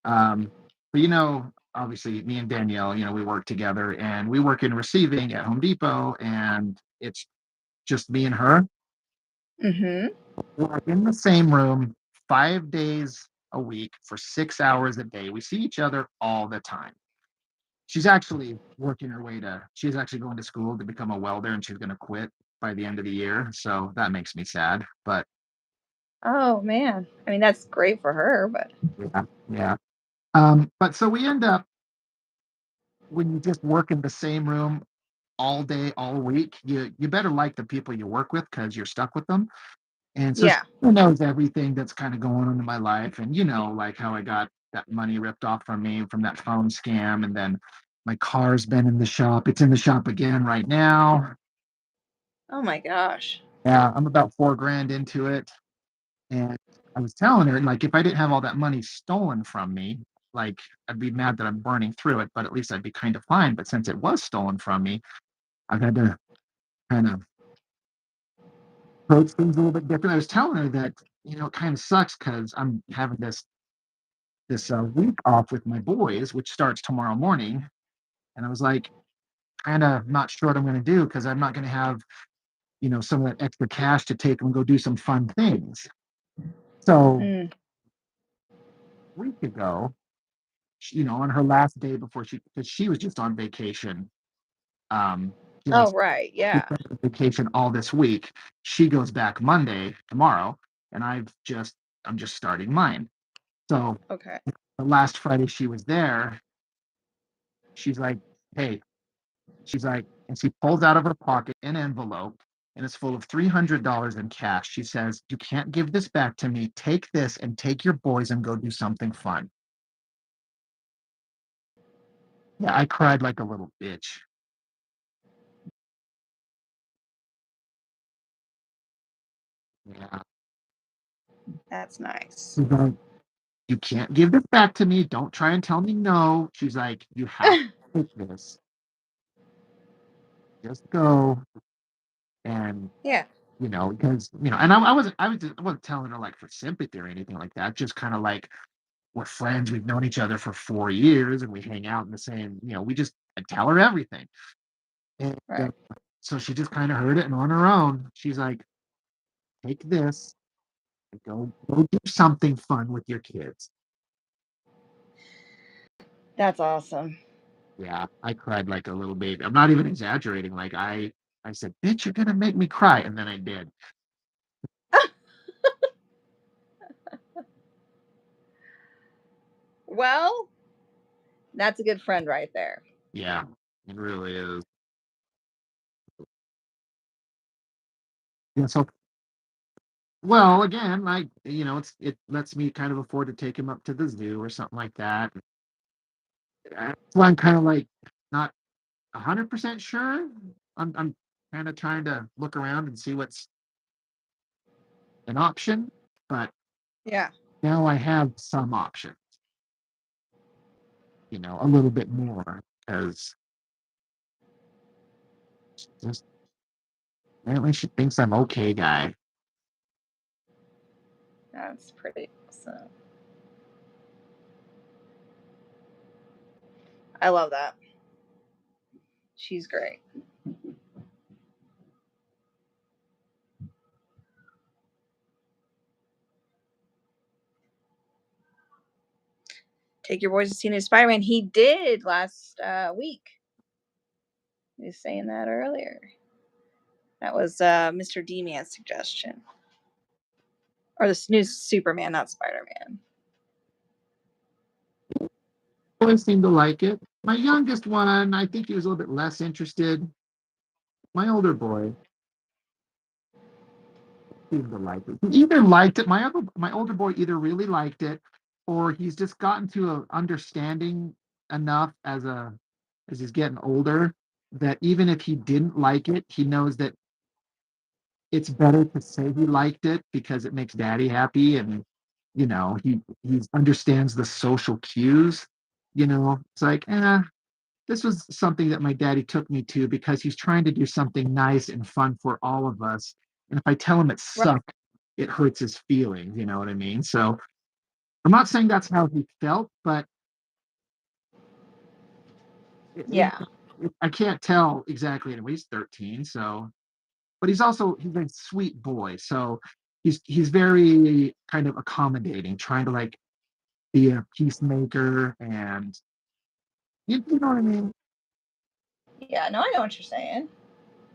Um, but obviously me and Danielle, we work together and we work in receiving at Home Depot and it's just me and her. Mm-hmm. We're in the same room 5 days a week for 6 hours a day. We see each other all the time. She's actually working her way to, she's actually going to school to become a welder and she's going to quit by the end of the year. So that makes me sad. But Oh man. I mean, that's great for her, but yeah, yeah. But so we end up, when you just work in the same room all day, all week, you better like the people you work with because you're stuck with them. And so she yeah. knows everything that's kind of going on in my life. And like how I got that money ripped off from me from that phone scam. And then my car's been in the shop. It's in the shop again right now. Oh my gosh. Yeah, I'm about 4 grand into it. And I was telling her, like, if I didn't have all that money stolen from me, like, I'd be mad that I'm burning through it, but at least I'd be kind of fine. But since it was stolen from me, I've had to kind of approach things a little bit different. I was telling her that, it kind of sucks because I'm having this week off with my boys, which starts tomorrow morning. And I was like, kind of not sure what I'm going to do because I'm not going to have, some of that extra cash to take and go do some fun things. So Mm. a week ago, on her last day before because she was just on vacation, um, Oh just right. she's Yeah. been on vacation all this week. She goes back Monday tomorrow, and I'm just starting mine. So Okay. the last Friday she was there, she's like, "Hey," she's like, and she pulls out of her pocket an envelope, and it's full of $300 in cash. She says, "You can't give this back to me. Take this and take your boys and go do something fun." Yeah, I cried like a little bitch. Yeah. That's nice. She's like, "You can't give this back to me. Don't try and tell me no." She's like, "You have to take this. Just go." And Yeah. because and I wasn't telling her like for sympathy or anything like that. Just kind of like we're friends. We've known each other for 4 years, and we hang out in the same. We just I tell her everything, and Right. so she just kind of heard it, and on her own, she's like, "Take this and go do something fun with your kids." That's awesome. Yeah, I cried like a little baby. I'm not even exaggerating. Like I said, "Bitch, you're gonna make me cry," and then I did. Well, that's a good friend right there. Yeah, it really is. Yeah, so well, again, it lets me kind of afford to take him up to the zoo or something like that. That's why I'm kind of like not 100% sure. I'm kind of trying to look around and see what's an option, but Yeah. now I have some options, a little bit more because just apparently she thinks I'm okay, guy. That's pretty awesome. I love that. She's great. Take your boys to see new Spider-Man. He did last week. He was saying that earlier. That was Mr. D-Man's suggestion. Or the new Superman, not Spider-Man. Boys seem to like it. My youngest one, I think he was a little bit less interested. My older boy seemed to like it. He either liked it. My older boy either really liked it, or he's just gotten to a understanding enough as he's getting older that even if he didn't like it, he knows that it's better to say he liked it because it makes daddy happy, and he understands the social cues. It's like, this was something that my daddy took me to because he's trying to do something nice and fun for all of us. And if I tell him it Right. sucked, it hurts his feelings. You know what I mean? So I'm not saying that's how he felt, but it, Yeah. I can't tell exactly. Anyway, he's 13, so but he's a sweet boy. So he's very kind of accommodating, trying to like be a peacemaker, and you know what I mean. Yeah, no, I know what you're saying.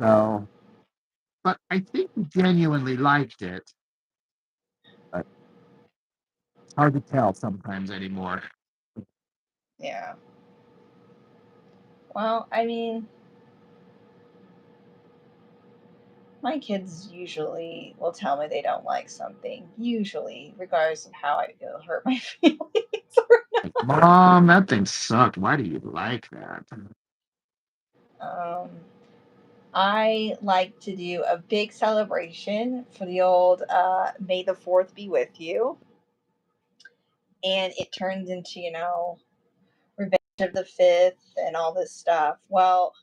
So, but I think he genuinely liked it. But it's hard to tell sometimes anymore. Yeah. Well, I mean, my kids usually will tell me they don't like something, usually, regardless of how I feel, hurt my feelings. Like, Mom, that thing sucked. Why do you like that? um, I like to do a big celebration for the old May the 4th be with you. And it turns into, Revenge of the 5th and all this stuff. Well,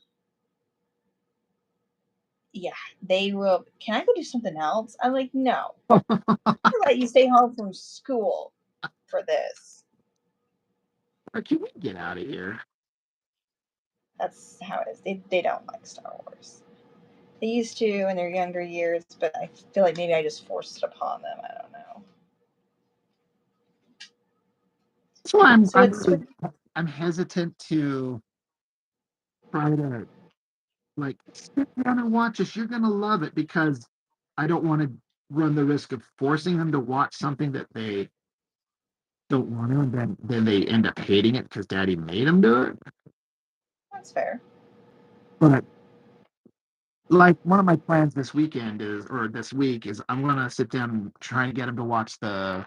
yeah, they will. Can I go do something else? I'm like, no, I'll let you stay home from school for this. Or can we get out of here? That's how it is. They don't like Star Wars. They used to in their younger years, but I feel like maybe I just forced it upon them. I don't know. That's why So it's I'm hesitant to try to like sit down and watch this. You're gonna love it because I don't want to run the risk of forcing them to watch something that they don't want to, and then they end up hating it because daddy made them do it. that's fair. But like one of my plans this weekend is, or this week is, I'm gonna sit down and try to get them to watch the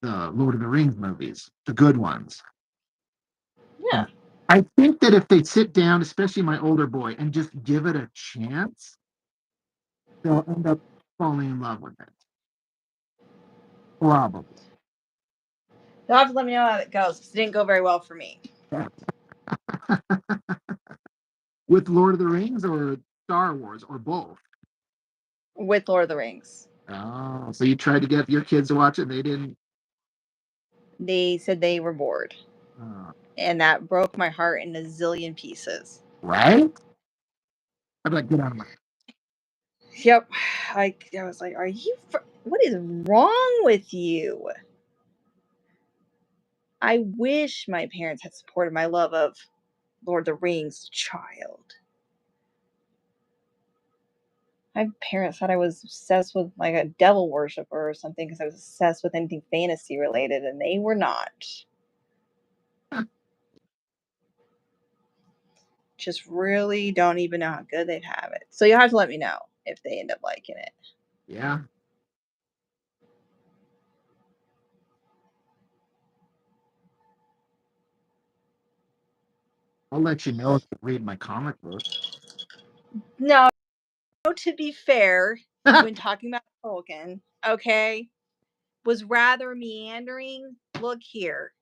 Lord of the Rings movies, the good ones. Yeah. And I think that if they sit down, especially my older boy, and just give it a chance, they'll end up falling in love with it. Probably. You'll have to let me know how it goes because it didn't go very well for me With Lord of the Rings or Star Wars or both. with Lord of the Rings. Oh, so you tried to get your kids to watch it, and they didn't. They said they were bored, Uh, and that broke my heart in a zillion pieces. right? I'd be like, get out of my. Yep. I was like, are you? What is wrong with you? I wish my parents had supported my love of Lord of the Rings, child. My parents thought I was obsessed with like a devil worshiper or something because I was obsessed with anything fantasy related, and they were not. Just really don't even know how good they'd have it. So you'll have to let me know if they end up liking it. Yeah, I'll let you know if you read my comic book. No, to be fair, when talking about Tolkien, okay, was rather meandering. Look here,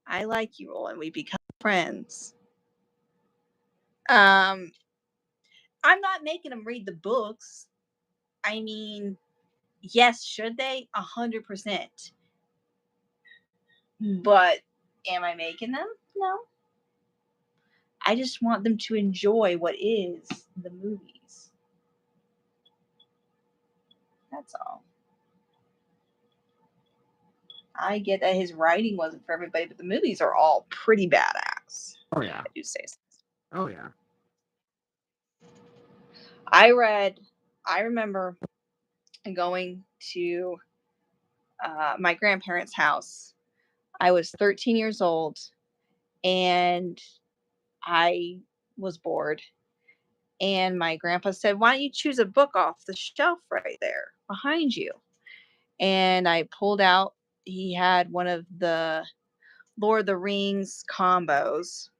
I like you all, and we become friends. Um, I'm not making them read the books. I mean, yes, should they? 100%. But am I making them? No. I just want them to enjoy what is the movies. That's all. I get that his writing wasn't for everybody, but the movies are all pretty badass. Oh yeah. I do say so. Oh yeah. I remember going to my grandparents' house. I was 13 years old and I was bored. And my grandpa said, "Why don't you choose a book off the shelf right there behind you?" And I pulled out, he had one of the Lord of the Rings combos,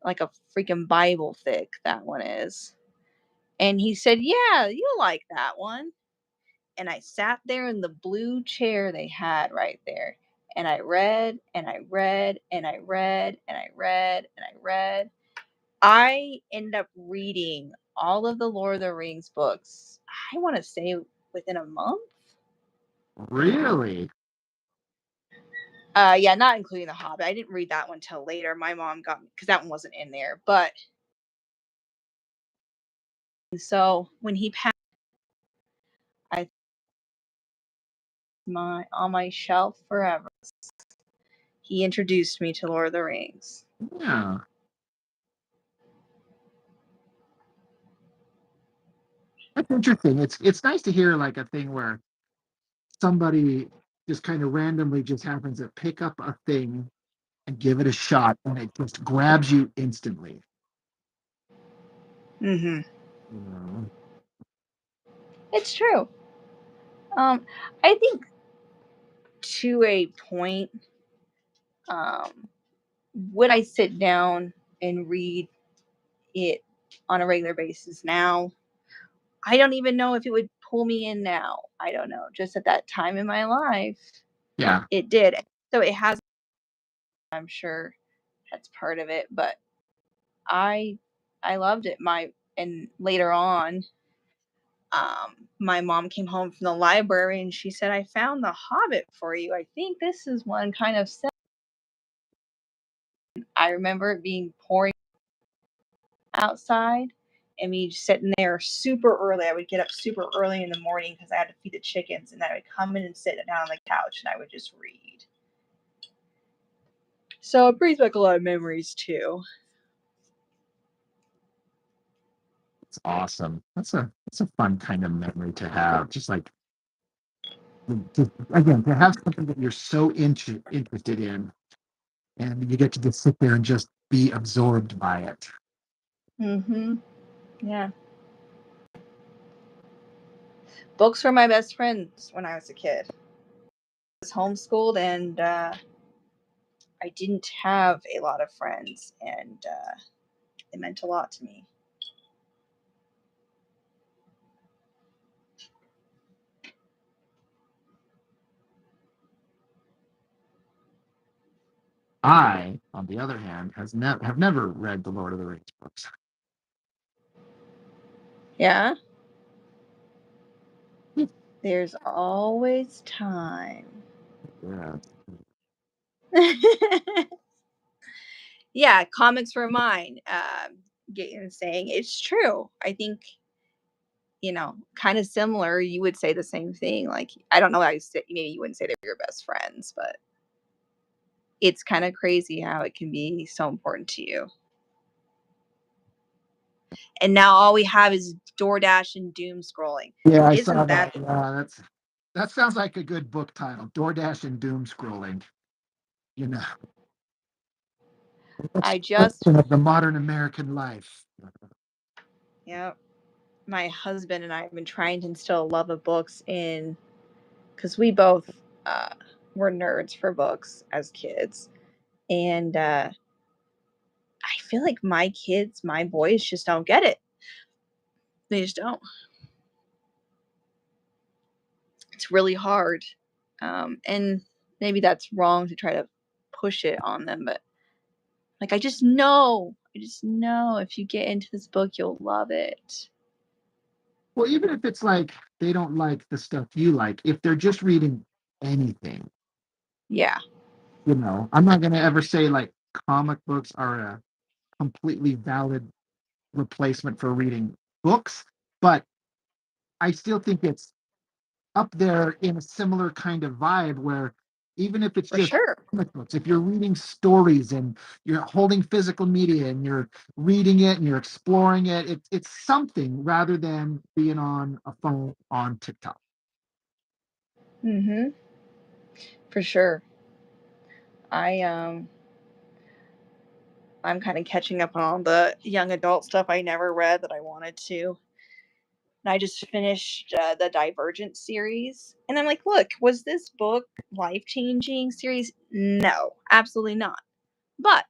like a freaking Bible thick, that one is. And he said, "Yeah, you'll like that one." And I sat there in the blue chair they had right there. And I read and I read and I read and I read and I read. I ended up reading all of the Lord of the Rings books, I want to say within a month. Really? Yeah, not including The Hobbit. I didn't read that one till later. My mom got me because that one wasn't in there. But so when he passed, I my on my shelf forever. He introduced me to Lord of the Rings. Yeah. That's interesting. It's nice to hear like a thing where somebody just kind of randomly just happens to pick up a thing and give it a shot and it just grabs you instantly. Mm-hmm. You know? It's true. I think to a point, um, would I sit down and read it on a regular basis now? I don't even know if it would pull me in now. I don't know. Just at that time in my life, Yeah. it did. So it has, I'm sure that's part of it, but I I loved it. My and later on, my mom came home from the library and she said, "I found The Hobbit for you. I think this is one kind of set." I remember it being pouring outside and me sitting there super early. I would get up super early in the morning because I had to feed the chickens, and I would come in and sit down on the couch and I would just read. So it brings back a lot of memories too. It's awesome. That's a fun kind of memory to have. Just like again, to have something that you're so interested in and you get to just sit there and just be absorbed by it. Mm-hmm. Yeah. Books were my best friends when I was a kid. I was homeschooled and I didn't have a lot of friends, and it meant a lot to me. I, on the other hand, have never read the Lord of the Rings books. Yeah. Yeah. There's always time. Yeah, comics were mine. Getting saying it's true. I think kind of similar. You would say the same thing. Like I don't know. Maybe you wouldn't say they're your best friends, but it's kind of crazy how it can be so important to you. and now all we have is DoorDash and doom scrolling. Yeah, I saw Isn't that. that Yeah, that sounds like a good book title. DoorDash and doom scrolling. You know, I just of the modern American life. yeah, my husband and I have been trying to instill a love of books in because we both uh, were nerds for books as kids, and I feel like my boys just don't get it. They just don't. It's really hard, and maybe that's wrong to try to push it on them, but like I just know if you get into this book, you'll love it. Well, even if it's like they don't like the stuff you like, if they're just reading anything, Yeah, I'm not going to ever say like comic books are a completely valid replacement for reading books, but I still think it's up there in a similar kind of vibe where even if it's for just sure. comic books, if you're reading stories and you're holding physical media and you're reading it and you're exploring it, it's something rather than being on a phone on TikTok. Mhm. For sure. I I'm kind of catching up on all the young adult stuff I never read that I wanted to. And I just finished the Divergent series. And I'm like, look, was this book life changing series? No, absolutely not. But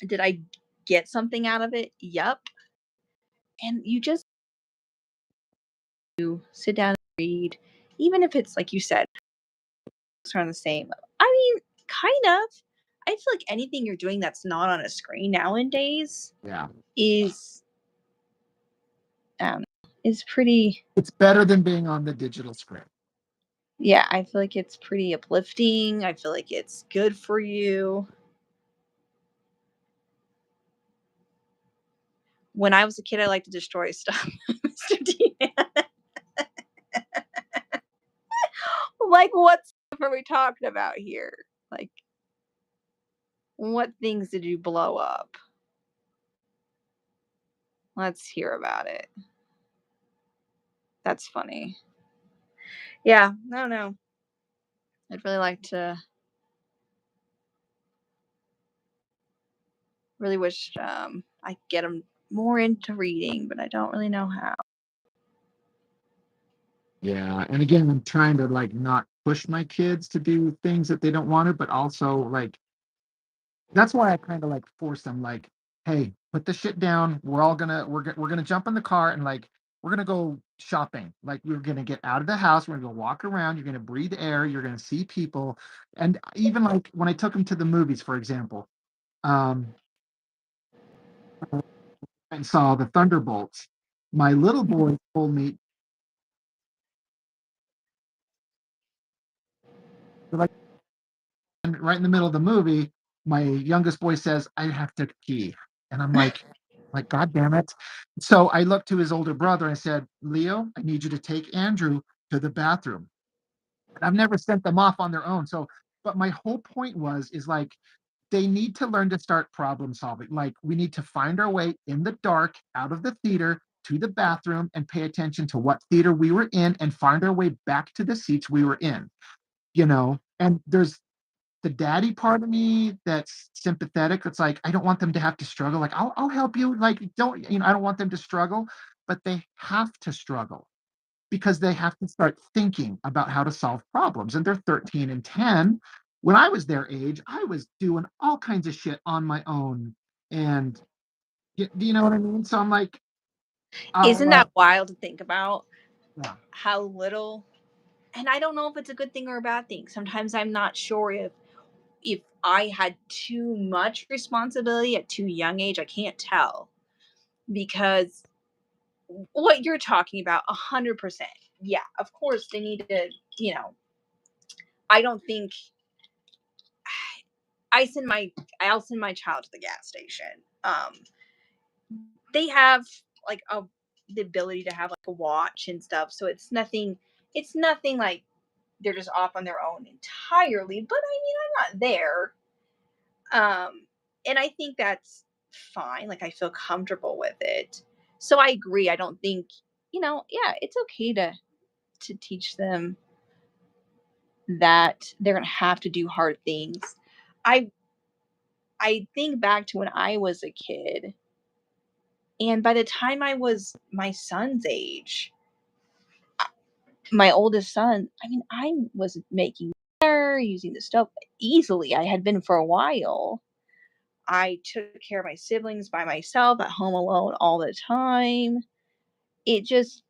did I get something out of it? Yup. And you just sit down and read, even if it's like you said, it's around the same. I mean, kind of. I feel like anything you're doing that's not on a screen nowadays Yeah. is is pretty. It's better than being on the digital screen. Yeah, I feel like it's pretty uplifting. I feel like it's good for you. When I was a kid, I liked to destroy stuff, Mr. D. Like, what stuff are we talking about here? Like, what things did you blow up? Let's hear about it. That's funny. Yeah, I don't know. I'd really like to. Really wish I could get them more into reading, but I don't really know how. Yeah. And again, I'm trying to like not push my kids to do things that they don't want to, but also like that's why I kind of like force them like, hey, put the shit down. We're gonna jump in the car and like we're gonna go shopping. Like we're gonna get out of the house. We're gonna go walk around. You're gonna breathe air. You're gonna see people. And even like when I took them to the movies, for example, um, and saw the Thunderbolts. My little boy told me, like, right in the middle of the movie, my youngest boy says, "I have to pee," and I'm like, God damn it! So I looked to his older brother and I said, "Leo, I need you to take Andrew to the bathroom." And I've never sent them off on their own. So, but my whole point is like they need to learn to start problem solving. Like we need to find our way in the dark out of the theater to the bathroom and pay attention to what theater we were in and find our way back to the seats we were in. And there's the daddy part of me that's sympathetic. It's like I don't want them to have to struggle. Like I'll help you. Like don't I don't want them to struggle, but they have to struggle because they have to start thinking about how to solve problems. And they're 13 and 10. When I was their age, I was doing all kinds of shit on my own. And do you know what I mean? So I'm like, Isn't I'll, that wild to think about yeah, how little? And I don't know if it's a good thing or a bad thing. Sometimes I'm not sure if I had too much responsibility at too young age. I can't tell because what you're talking about, 100%. Yeah, of course they need to. You know, I don't think I send my I'll send my child to the gas station. They have like a the ability to have like a watch and stuff, so it's nothing like they're just off on their own entirely. But I mean, I'm not there, and I think that's fine. Like I feel comfortable with it. So I agree. I don't think, yeah, it's okay to teach them that they're gonna have to do hard things. I I think back to when I was a kid, and by the time I was my son's age, my oldest son, I mean, I was making dinner, using the stove easily. I had been for a while. I took care of my siblings by myself at home alone all the time. It just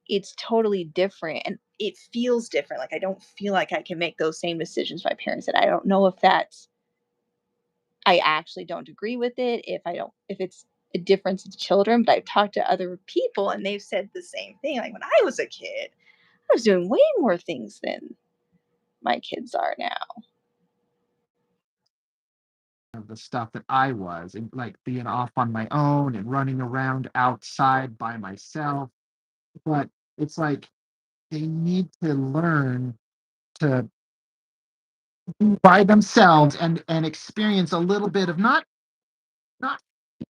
it's totally different and it feels different. Like I don't feel like I can make those same decisions my parents did. I don't know if that's I actually don't agree with it, if it's a difference in children, but I've talked to other people and they've said the same thing. Like when I was a kid, I was doing way more things than my kids are now. Of the stuff that I was, and like being off on my own and running around outside by myself. But it's like they need to learn to be by themselves and experience a little bit of not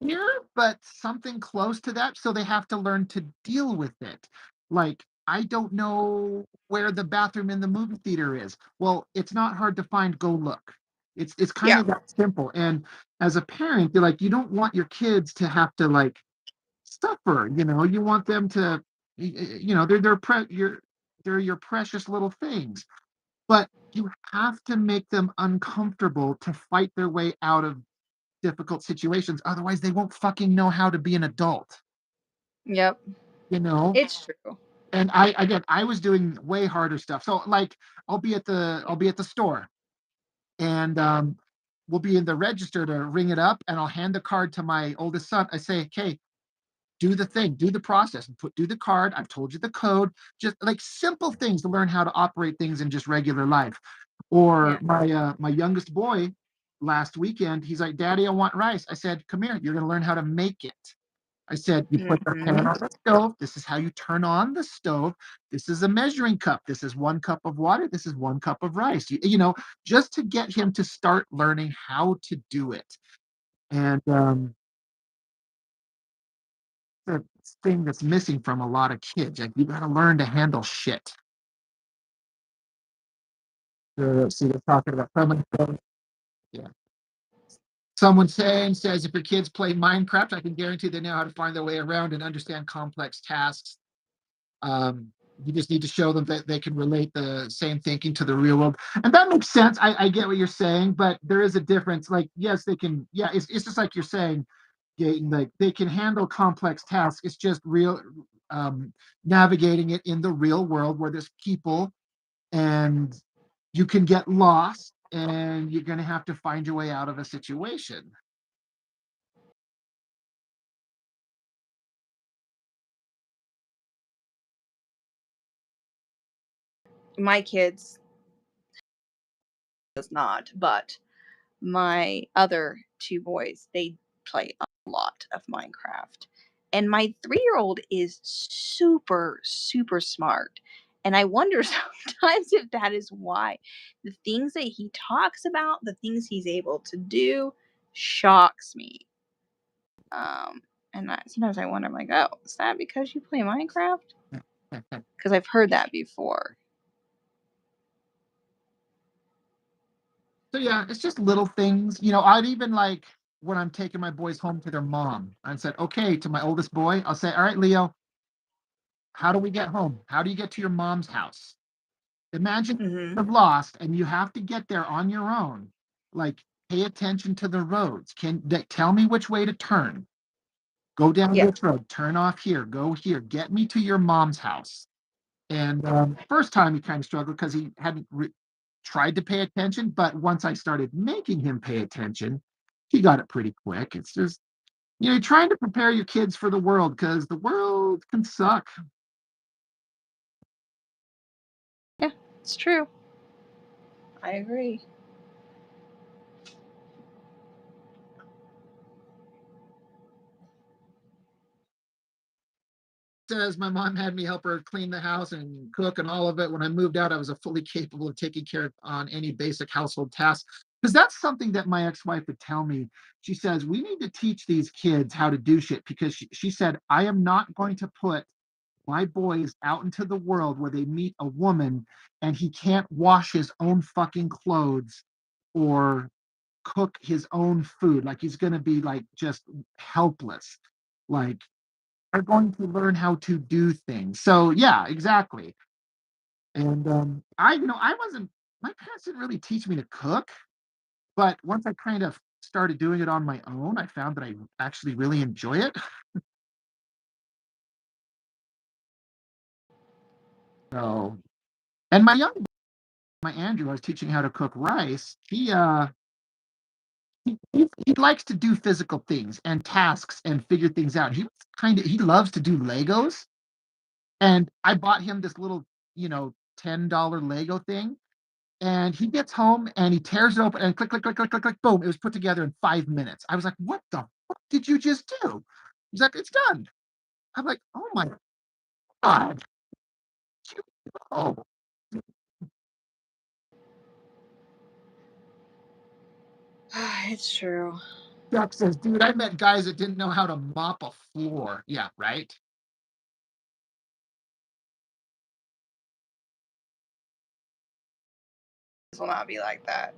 fear, but something close to that. So they have to learn to deal with it. Like, I don't know where the bathroom in the movie theater is. Well, it's not hard to find. Go look. It's kind Yeah. of that simple. And as a parent, you're like, you don't want your kids to have to like suffer. You want them to, they're your precious little things. But you have to make them uncomfortable to fight their way out of difficult situations. Otherwise, they won't fucking know how to be an adult, Yep. you know? It's true. And I was doing way harder stuff. So like I'll be at the store and we'll be in the register to ring it up and I'll hand the card to my oldest son. I say, okay, do the thing, do the process, do the card. I've told you the code, just like simple things to learn how to operate things in just regular life. Or Yeah. my youngest boy last weekend, he's like, Daddy, I want rice. I said, come here, you're gonna learn how to make it. I said, you put the pan Mhm. on the stove. This is how you turn on the stove. This is a measuring cup. This is 1 cup of water. This is 1 cup of rice. Just to get him to start learning how to do it. And the thing that's missing from a lot of kids, like you got to learn to handle shit. See, they're talking about someone. Yeah. Someone says if your kids play Minecraft, I can guarantee they know how to find their way around and understand complex tasks. Um, you just need to show them that they can relate the same thinking to the real world, and that makes sense. I get what you're saying, but there is a difference. Like, yes, they can. Yeah, it's just like you're saying, Gaten. Like they can handle complex tasks. It's just um, navigating it in the real world where there's people, and you can get lost, and you're going to have to find your way out of a situation. My kids does not, but my other two boys, they play a lot of Minecraft. And my 3-year-old is super, super smart. And I wonder sometimes if that is why the things that he talks about, the things he's able to do, shocks me. Um, and sometimes I wonder, I'm like, oh, is that because you play Minecraft? Because I've heard that before. So yeah, it's just little things. I'd even like when I'm taking my boys home to their mom, I said, okay, to my oldest boy, I'll say, all right, Leo, how do we get home? How do you get to your mom's house? Imagine Hmm. you've lost and you have to get there on your own. Like, pay attention to the roads. Tell me which way to turn? Go down Yeah. this road, turn off here, go here, get me to your mom's house. And first time he kind of struggled because he hadn't tried to pay attention. But once I started making him pay attention, he got it pretty quick. It's just, you're trying to prepare your kids for the world because the world can suck. Yeah, it's true. I agree. Says my mom had me help her clean the house and cook and all of it. When I moved out, I was fully capable of taking care of on any basic household tasks. because that's something that my ex-wife would tell me. She says, "We need to teach these kids how to do shit," because she said, "I am not going to put my boys out into the world where they meet a woman and he can't wash his own fucking clothes or cook his own food. Like he's going to be like just helpless. Like they're going to learn how to do things." So yeah, exactly. And I wasn't. My parents didn't really teach me to cook, but once I kind of started doing it on my own, I found that I actually really enjoy it. So, and my Andrew, I was teaching how to cook rice. He likes to do physical things and tasks and figure things out. He loves to do Legos, and I bought him this little, $10 Lego thing, and he gets home and he tears it open and click, click, click, click, click, click, boom, it was put together in 5 minutes. I was like, "What the fuck did you just do?" He's like, "It's done." I'm like, "Oh my god, you oh." It's true. Chuck says, "Dude, I met guys that didn't know how to mop a floor." Yeah, right. It will not be like that.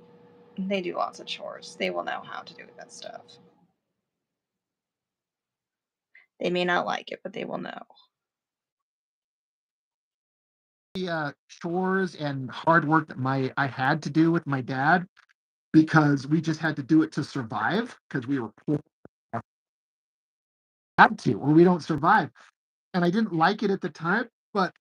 They do lots of chores. They will know how to do that stuff. They may not like it, but they will know. The chores and hard work that my I had to do with my dad because we just had to do it to survive because we were poor, had to, or we don't survive. And I didn't like it at the time, but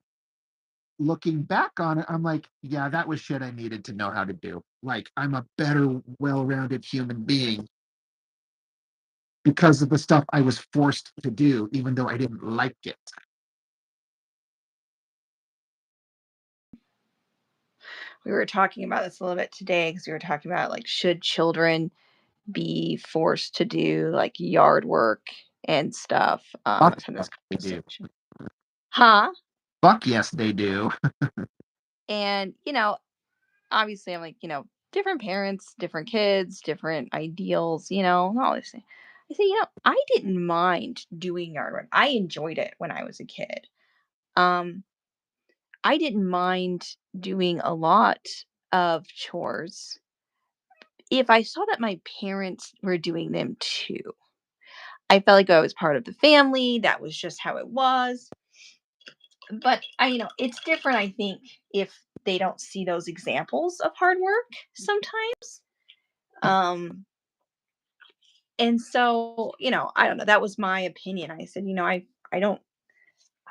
looking back on it, I'm like, yeah, that was shit I needed to know how to do. Like, I'm a better, well-rounded human being because of the stuff I was forced to do, even though I didn't like it. We were talking about this a little bit today because we were talking about like should children be forced to do like yard work and stuff. I Fuck was having yes, this they do. conversation. Huh? Fuck yes, they do. And obviously I'm like, different parents, different kids, different ideals, all this thing. I say, I didn't mind doing yard work. I enjoyed it when I was a kid. Um, I didn't mind doing a lot of chores if I saw that my parents were doing them too. I felt like I was part of the family. That was just how it was. But it's different, I think, if they don't see those examples of hard work sometimes. Um, and so, I don't know. That was my opinion. I said, I don't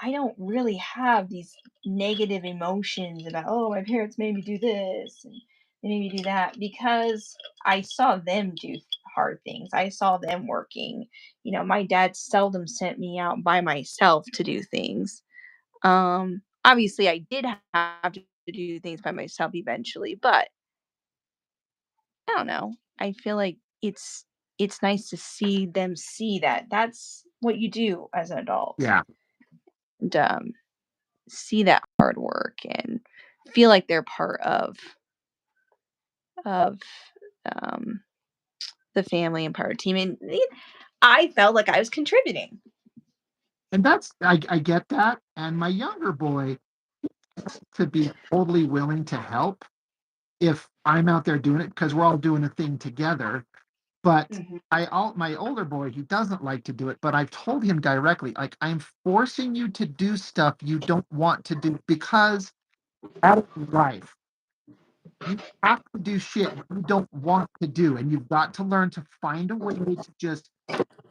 I don't really have these negative emotions about, oh, my parents made me do this and they made me do that because I saw them do hard things. I saw them working. My dad seldom sent me out by myself to do things. Obviously I did have to do things by myself eventually, but I don't know. I feel like it's nice to see them see that that's what you do as an adult. Yeah. And see that hard work and feel like they're part of um, the family and part of the team. And I felt like I was contributing. And I get that. And my younger boy to be totally willing to help if I'm out there doing it because we're all doing a thing together. But Mhm. my older boy, he doesn't like to do it, but I've told him directly, like, I'm forcing you to do stuff you don't want to do because out of life, you have to do shit you don't want to do, and you've got to learn to find a way to just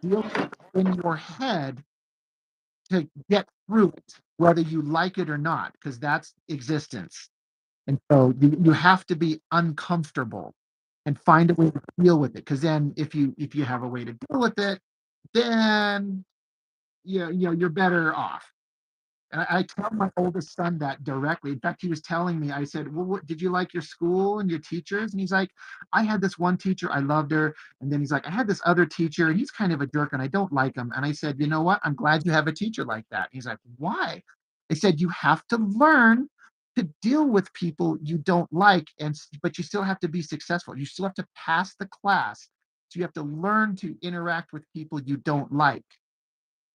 deal with it in your head to get through it, whether you like it or not, because that's existence. And so you have to be uncomfortable and find a way to deal with it. Because then if you have a way to deal with it, then you're better off. And I tell my oldest son that directly. In fact, he was telling me, I said, "Well, did you like your school and your teachers?" And he's like, "I had this one teacher, I loved her." And then he's like, "I had this other teacher, and he's kind of a jerk, and I don't like him." And I said, "You know what? I'm glad you have a teacher like that." He's like, "Why?" I said, "You have to learn to deal with people you don't like, but you still have to be successful. You still have to pass the class. So you have to learn to interact with people you don't like.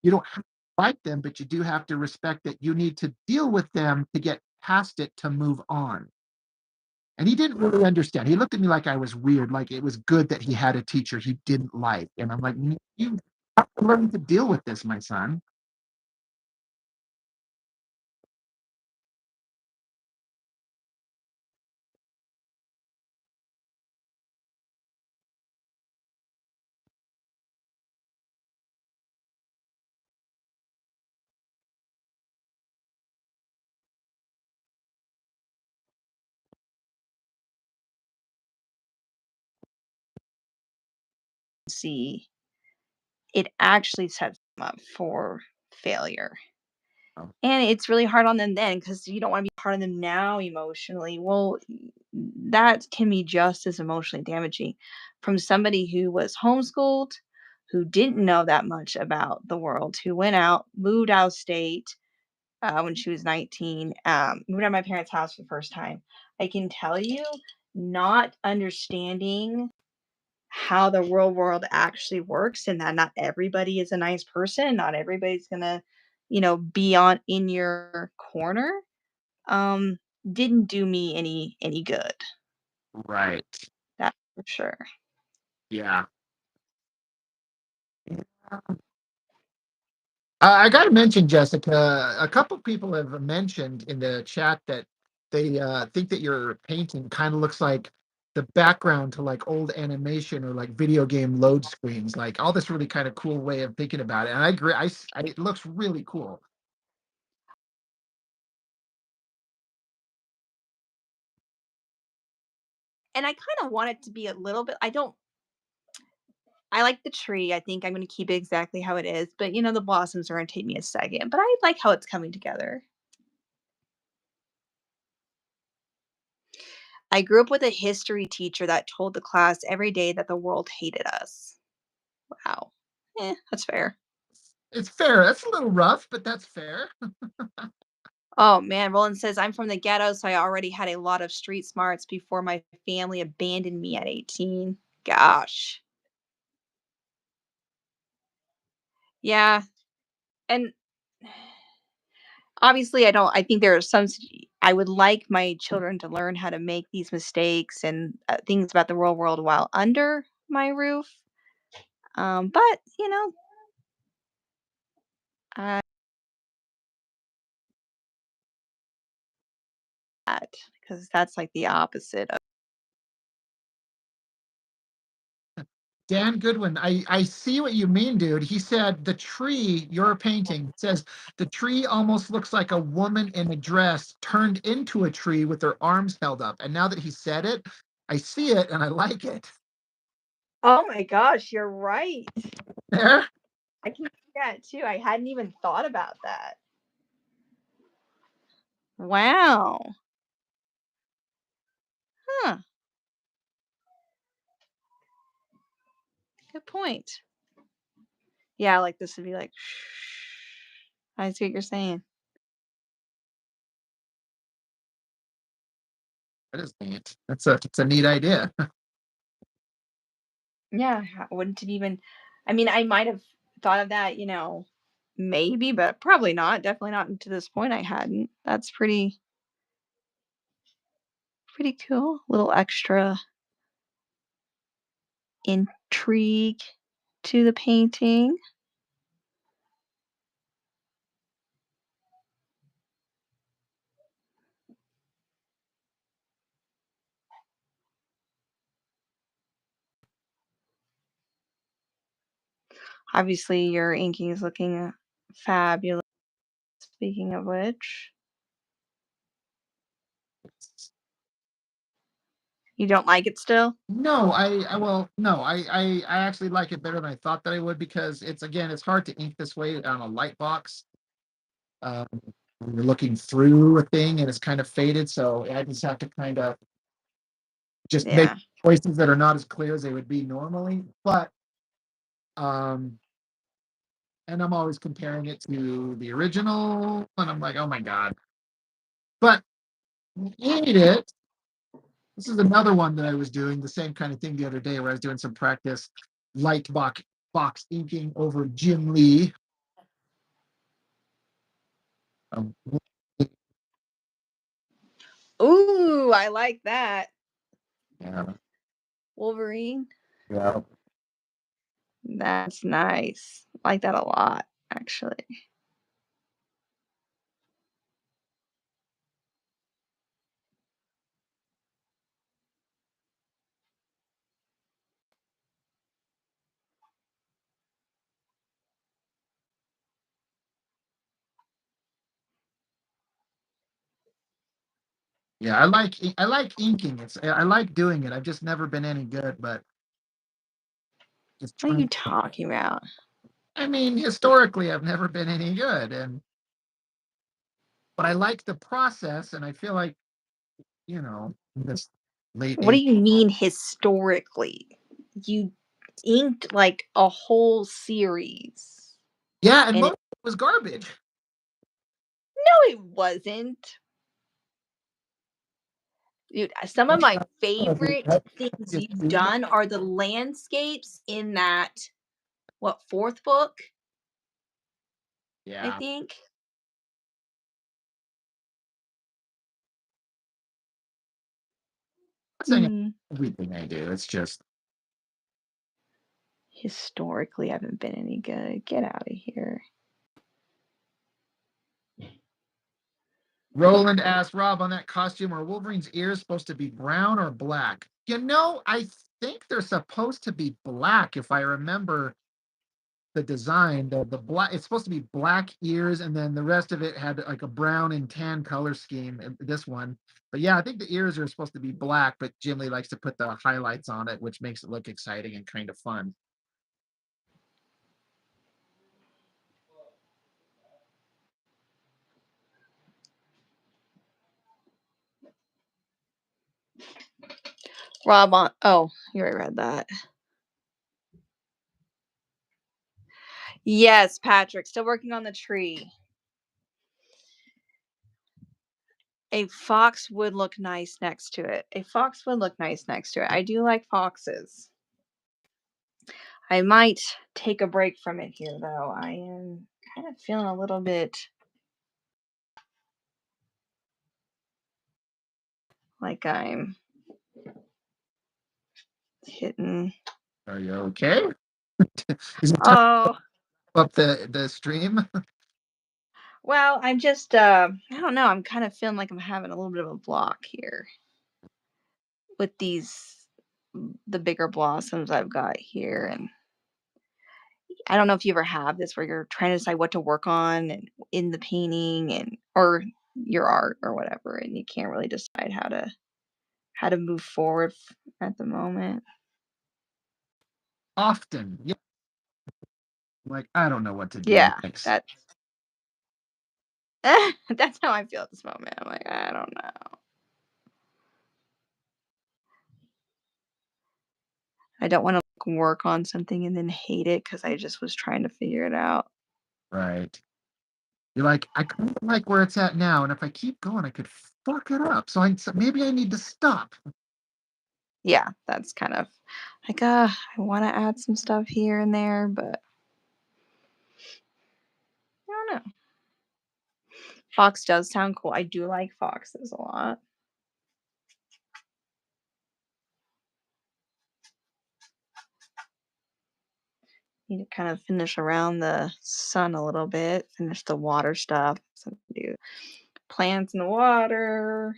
You don't have to like them, but you do have to respect that you need to deal with them to get past it to move on. And he didn't really understand. He looked at me like I was weird, like it was good that he had a teacher he didn't like. And I'm like, you have to learn to deal with this, my son. See, it actually sets them up for failure. Oh, And it's really hard on them then because you don't want to be hard on them now emotionally. Well, that can be just as emotionally damaging from somebody who was homeschooled, who didn't know that much about the world, who went out, moved out of state when she was 19, moved out of my parents' house for the first time. I can tell you, not understanding how the real world actually works and that not everybody is a nice person, not everybody's gonna, be on in your corner, um, didn't do me any good. right. That's for sure. Yeah. I got to mention, Jessica, a couple people have mentioned in the chat that they think that your painting kind of looks like the background to like old animation or like video game load screens, like all this really kind of cool way of thinking about it. And I agree. It looks really cool. And I kind of want it to be a little bit I like the tree. I think I'm gonna keep it exactly how it is, but the blossoms are gonna take me a second. But I like how it's coming together. I grew up with a history teacher that told the class every day that the world hated us. Wow. That's fair. It's fair. That's a little rough, but that's fair. Oh man, Roland says I'm from the ghetto, so I already had a lot of street smarts before my family abandoned me at 18. Gosh. Yeah, and obviously I think there are I would like my children to learn how to make these mistakes and things about the real world while under my roof. But I that because that's like the opposite of Dan Goodwin, I see what you mean, dude. He said the tree, your painting says the tree almost looks like a woman in a dress turned into a tree with her arms held up. And now that he said it, I see it and I like it. Oh my gosh, you're right. There. I can see that too. I hadn't even thought about that. Wow. Huh. Good point. Yeah, like this would be like, I see what you're saying. That is neat. It's a neat idea. Yeah, wouldn't it even? I mean, I might have thought of that, maybe, but probably not. Definitely not to this point. I hadn't. That's pretty cool. Little extra intrigue to the painting. Obviously, your inking is looking fabulous. Speaking of which, you don't like it still? No, no, I actually like it better than I thought that I would because it's hard to ink this way on a light box. Um, when you're looking through a thing and it's kind of faded, so I just have to kind of just make Yeah. choices that are not as clear as they would be normally. But um, and I'm always comparing it to the original, and I'm like, oh my god. But Eat it. This is another one that I was doing the same kind of thing the other day where I was doing some practice light box inking over Jim Lee. Um, Ooh, I like that. yeah, Wolverine. yeah. That's nice. I like that a lot, actually. Yeah, I like inking. I like doing it. I've just never been any good, but just What are trying. you talking about? I mean, historically, I've never been any good, and but I like the process, and I feel like in this late What do age. you mean historically? You inked like a whole series. Yeah, and And most of it was garbage. no, it wasn't. Dude, some of my favorite things you've done are the landscapes in that, what, fourth book, I Yeah, think? I'm not saying Hmm. everything I do. It's just Historically, I haven't been any good. Get out of here. Roland asked Rob on that costume, are Wolverine's ears supposed to be brown or black? I think they're supposed to be black if I remember the design. The black it's supposed to be black ears, and then the rest of it had like a brown and tan color scheme in this one. But yeah, I think the ears are supposed to be black, but Jim Lee likes to put the highlights on it, which makes it look exciting and kind of fun. Rob on. Oh, you already read that. Yes, Patrick. Still working on the tree. A fox would look nice next to it. A fox would look nice next to it. I do like foxes. I might take a break from it here, though. I am kind of feeling a little bit like I'm hitting. Are you okay? Is it time Oh, to up the stream? well, I'm just, I don't know. I'm kind of feeling like I'm having a little bit of a block here with the bigger blossoms I've got here. And I don't know if you ever have this where you're trying to decide what to work on and in the painting or your art or whatever, and you can't really decide how to move forward at the moment. Often. Yeah. Like, I don't know what to do Yeah, next. that's that's how I feel at this moment. I'm like, I don't know. I don't want to work on something and then hate it because I just was trying to figure it out. Right. You're like, I kind of like where it's at now, and if I keep going, I could fuck it up. So maybe I need to stop. Yeah, that's kind of like, I want to add some stuff here and there, but I don't know. Fox does sound cool. I do like foxes a lot. Need to kind of finish around the sun a little bit, finish the water stuff. So do plants in the water.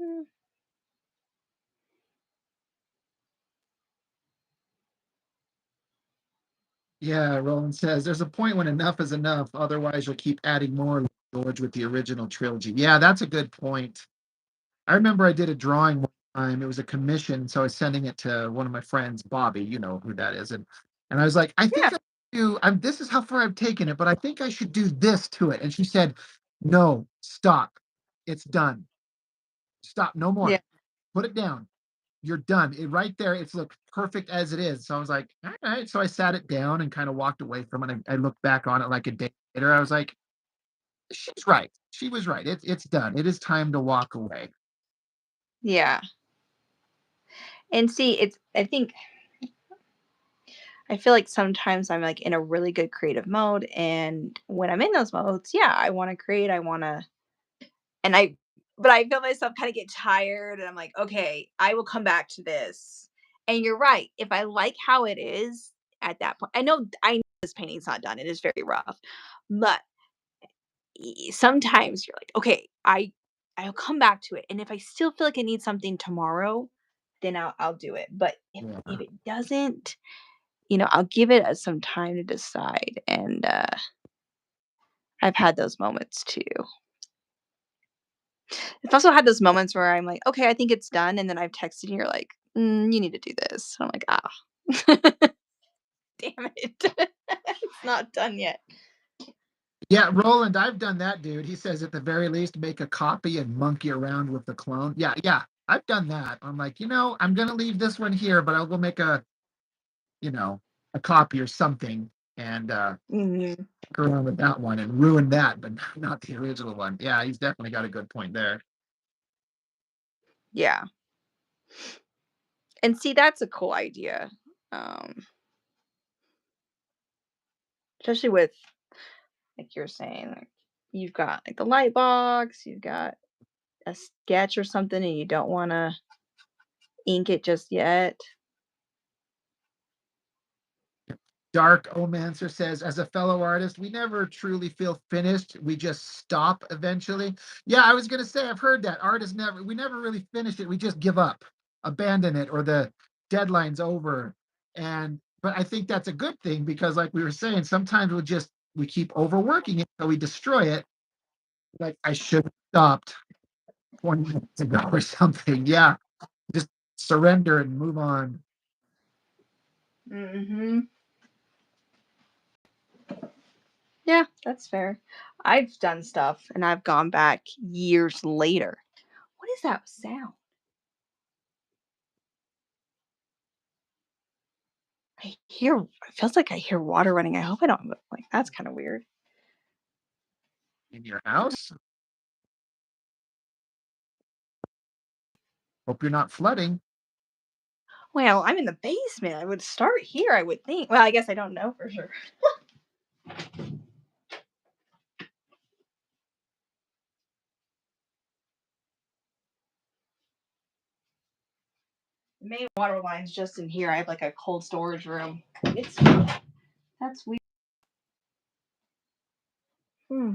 Mm. Yeah, Roland says there's a point when enough is enough. Otherwise, you'll keep adding more like George with the original trilogy. Yeah, that's a good point. I remember I did a drawing one time. It was a commission, so I was sending it to one of my friends, Bobby. You know who that is, and I was like, I Yeah, think I do. This is how far I've taken it, but I think I should do this to it. And she said, No, stop. It's done. Stop. No more. yeah, Put it down. You're done. Right there, it's look perfect as it is. So I was like, all right. So I sat it down and kind of walked away from it. I looked back on it like a day later. I was like, she's right. She was right. It's done. It is time to walk away. yeah. And see, it's I think I feel like sometimes I'm like in a really good creative mode, and when I'm in those modes, yeah, I want to create, I want to, and I, but I feel myself kind of get tired, and I'm like, okay, I will come back to this. And you're right. If I like how it is at that point, I know this painting's not done. It is very rough, but sometimes you're like, okay, I'll come back to it, and if I still feel like it needs something tomorrow, then I'll do it. But if Yeah. it doesn't, I'll give it some time to decide. And I've had those moments too. I've also had those moments where I'm like, okay, I think it's done. And then I've texted you, you're like, you need to do this. And I'm like, damn it. It's not done yet. Yeah, Roland, I've done that, dude. He says at the very least, make a copy and monkey around with the clone. Yeah, yeah, I've done that. I'm like, I'm gonna leave this one here, but I'll go make you know, a copy or something and Mhm. go around with that one and ruin that, but not the original one. Yeah, he's definitely got a good point there. Yeah. And see, that's a cool idea. Um, Especially with, like you're saying, like you've got like the light box, you've got a sketch or something, and you don't want to ink it just yet. Dark Omancer says, as a fellow artist, we never truly feel finished. We just stop eventually. Yeah, I was gonna say I've heard that. Artists we never really finish it. We just give up, abandon it, or the deadline's over. And but I think that's a good thing because like we were saying, sometimes we keep overworking it, so we destroy it. Like I should have stopped 20 minutes ago or something. Yeah. Just surrender and move on. Hmm. Yeah, that's fair. I've done stuff and I've gone back years later. What is that sound? It feels like I hear water running. I hope I don't, like, that's kind of weird. In your house. Hope you're not flooding. Well, I'm in the basement. I would start here, I would think. Well, I guess I don't know for sure. The main water line's just in here. I have like a cold storage room. It's That's weird. Hmm.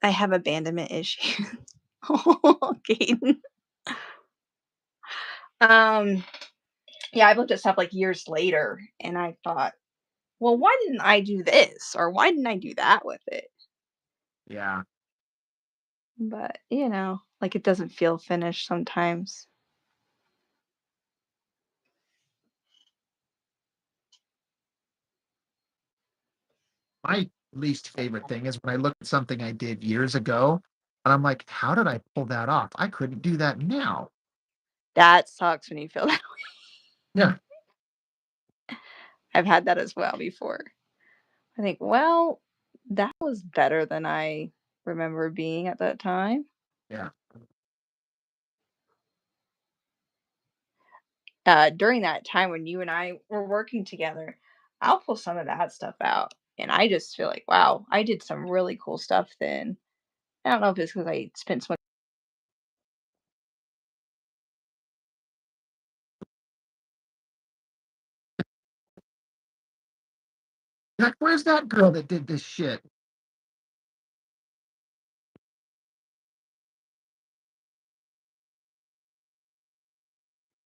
I have abandonment issues. Oh, Caden. Um, yeah, I've looked at stuff like years later and I thought, well, why didn't I do this? Or why didn't I do that with it? Yeah. But, like it doesn't feel finished sometimes. My least favorite thing is when I look at something I did years ago and I'm like, how did I pull that off? I couldn't do that now. That sucks when you feel that. Yeah. I've had that as well before. I think, well, that was better than I remember being at that time. Yeah. During that time when you and I were working together, I'll pull some of that stuff out. And I just feel like, wow, I did some really cool stuff then. I don't know if it's because I spent so much. Like, where's that girl that did this shit?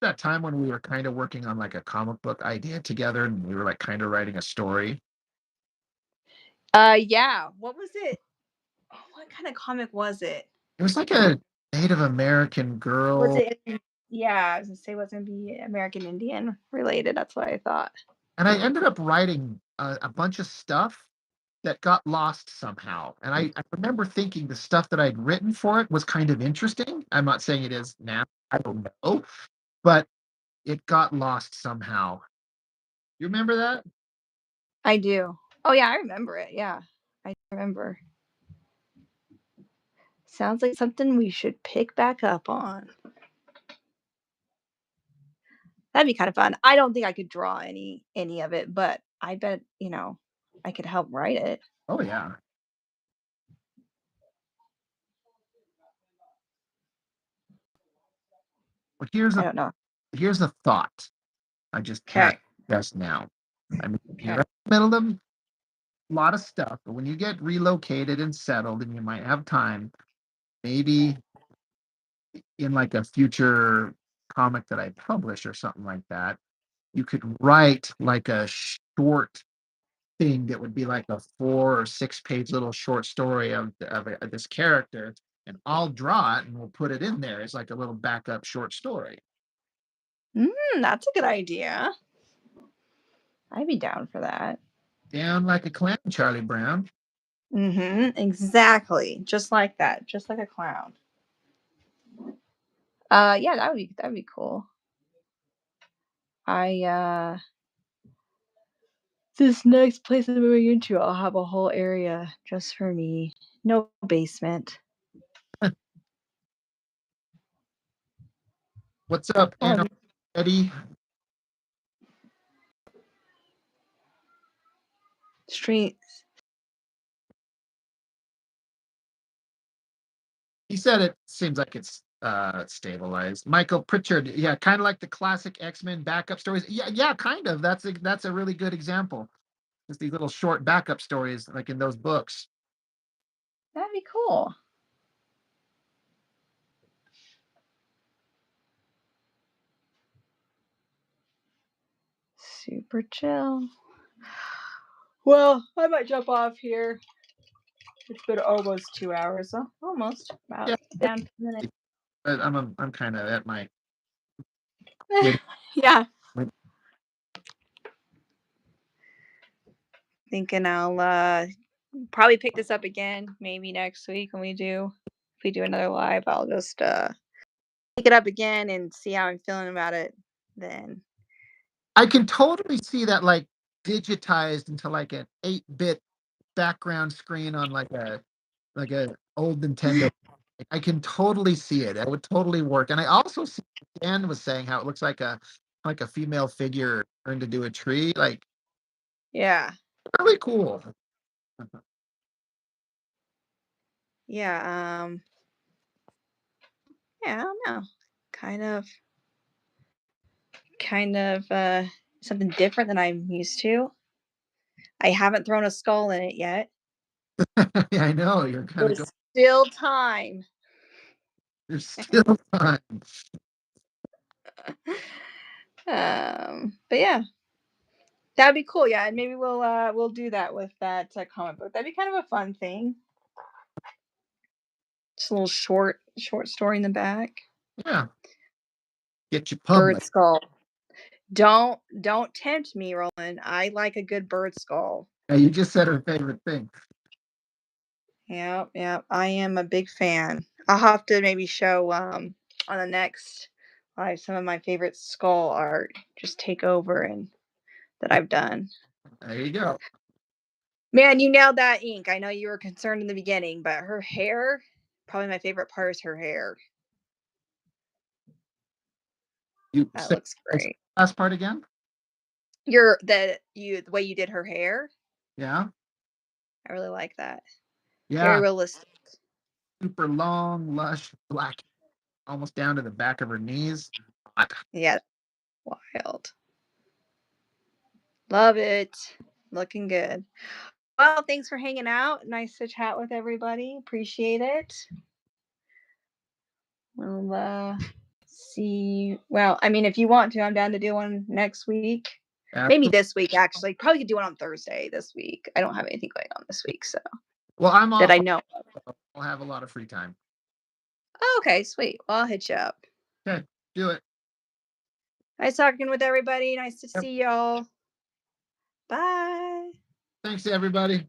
That time when we were kind of working on like a comic book idea together and we were like kind of writing a story. Yeah. What was it? Oh, what kind of comic was it? It was like a Native American Was girl. it? Yeah, I was gonna say it wasn't be American Indian related. That's what I thought. And I ended up writing a bunch of stuff that got lost somehow. And I remember thinking the stuff that I'd written for it was kind of interesting. I'm not saying it is now. I don't know. But it got lost somehow. You remember that? I do. Oh yeah, I remember it. Yeah, I remember. Sounds like something we should pick back up on. That'd be kind of fun. I don't think I could draw any of it, but I bet, I could help write it. Oh yeah. Well, I don't know. here's a thought I just had Okay. just now. I mean, Okay. you're at the middle of a lot of stuff, but when you get relocated and settled and you might have time, maybe in like a future comic that I publish or something like that, you could write like a short thing that would be like a 4 or 6 page little short story of this character, and I'll draw it and we'll put it in there as like a little backup short story. That's a good idea. I'd be down for that. Down like a clown, Charlie Brown. Exactly. Just like that. Just like a clown. Yeah, that'd be cool. I This next place I'm moving into, I'll have a whole area just for me. No basement. What's up, Oh, Eddie? streets. He said it seems like it's stabilized. Michael Pritchard, yeah, kind of like the classic X-Men backup stories. Yeah, yeah, kind of. That's a really good example. Just these little short backup stories like in those books. That'd be cool. Super chill. Well, I might jump off here. It's been almost 2 hours. Almost. About Yeah, down to a minute. but I'm kind of at my getting. Yeah. Thinking I'll probably pick this up again maybe next week when if we do another live, I'll just pick it up again and see how I'm feeling about it then. I can totally see that like digitized into like an 8-bit background screen on like a old Nintendo. I can totally see it. That would totally work. And I also see Dan was saying how it looks like a female figure turned into a tree. Like Yeah. really cool. Yeah. Yeah, I don't know. Kind of something different than I'm used to. I haven't thrown a skull in it yet. Yeah, I know. You're kind of going. There's still time. There's still time. But yeah, that'd be cool. Yeah, and maybe we'll do that with that comic book. That'd be kind of a fun thing. Just a little short story in the back. Yeah. Get you Bird public. skull. Don't tempt me, Roland. I like a good bird skull. Yeah, you just said her favorite thing. Yep, yep. I am a big fan. I'll have to maybe show on the next live some of my favorite skull art. Just take over and that I've done. There you go. Man, you nailed that ink. I know you were concerned in the beginning, but her hair, probably my favorite part is her hair. You That said looks what's the great. last part again? The way you did her hair, Yeah. I really like that. Very Yeah. realistic. Super long, lush, black, almost down to the back of her knees. Hot. Yeah, wild. Love it. Looking good. Well, thanks for hanging out. Nice to chat with everybody. Appreciate it. Well, See, well, I mean, if you want to, I'm down to do one next week. Maybe Absolutely. this week, actually. Probably could do one on Thursday this week. I don't have anything going on this week, so Well, I'm that off. I know of. I'll have a lot of free time. Oh, okay, sweet. Well, I'll hit you up. Okay, do it. Nice talking with everybody. Nice to Yep. see y'all. Bye. Thanks, everybody.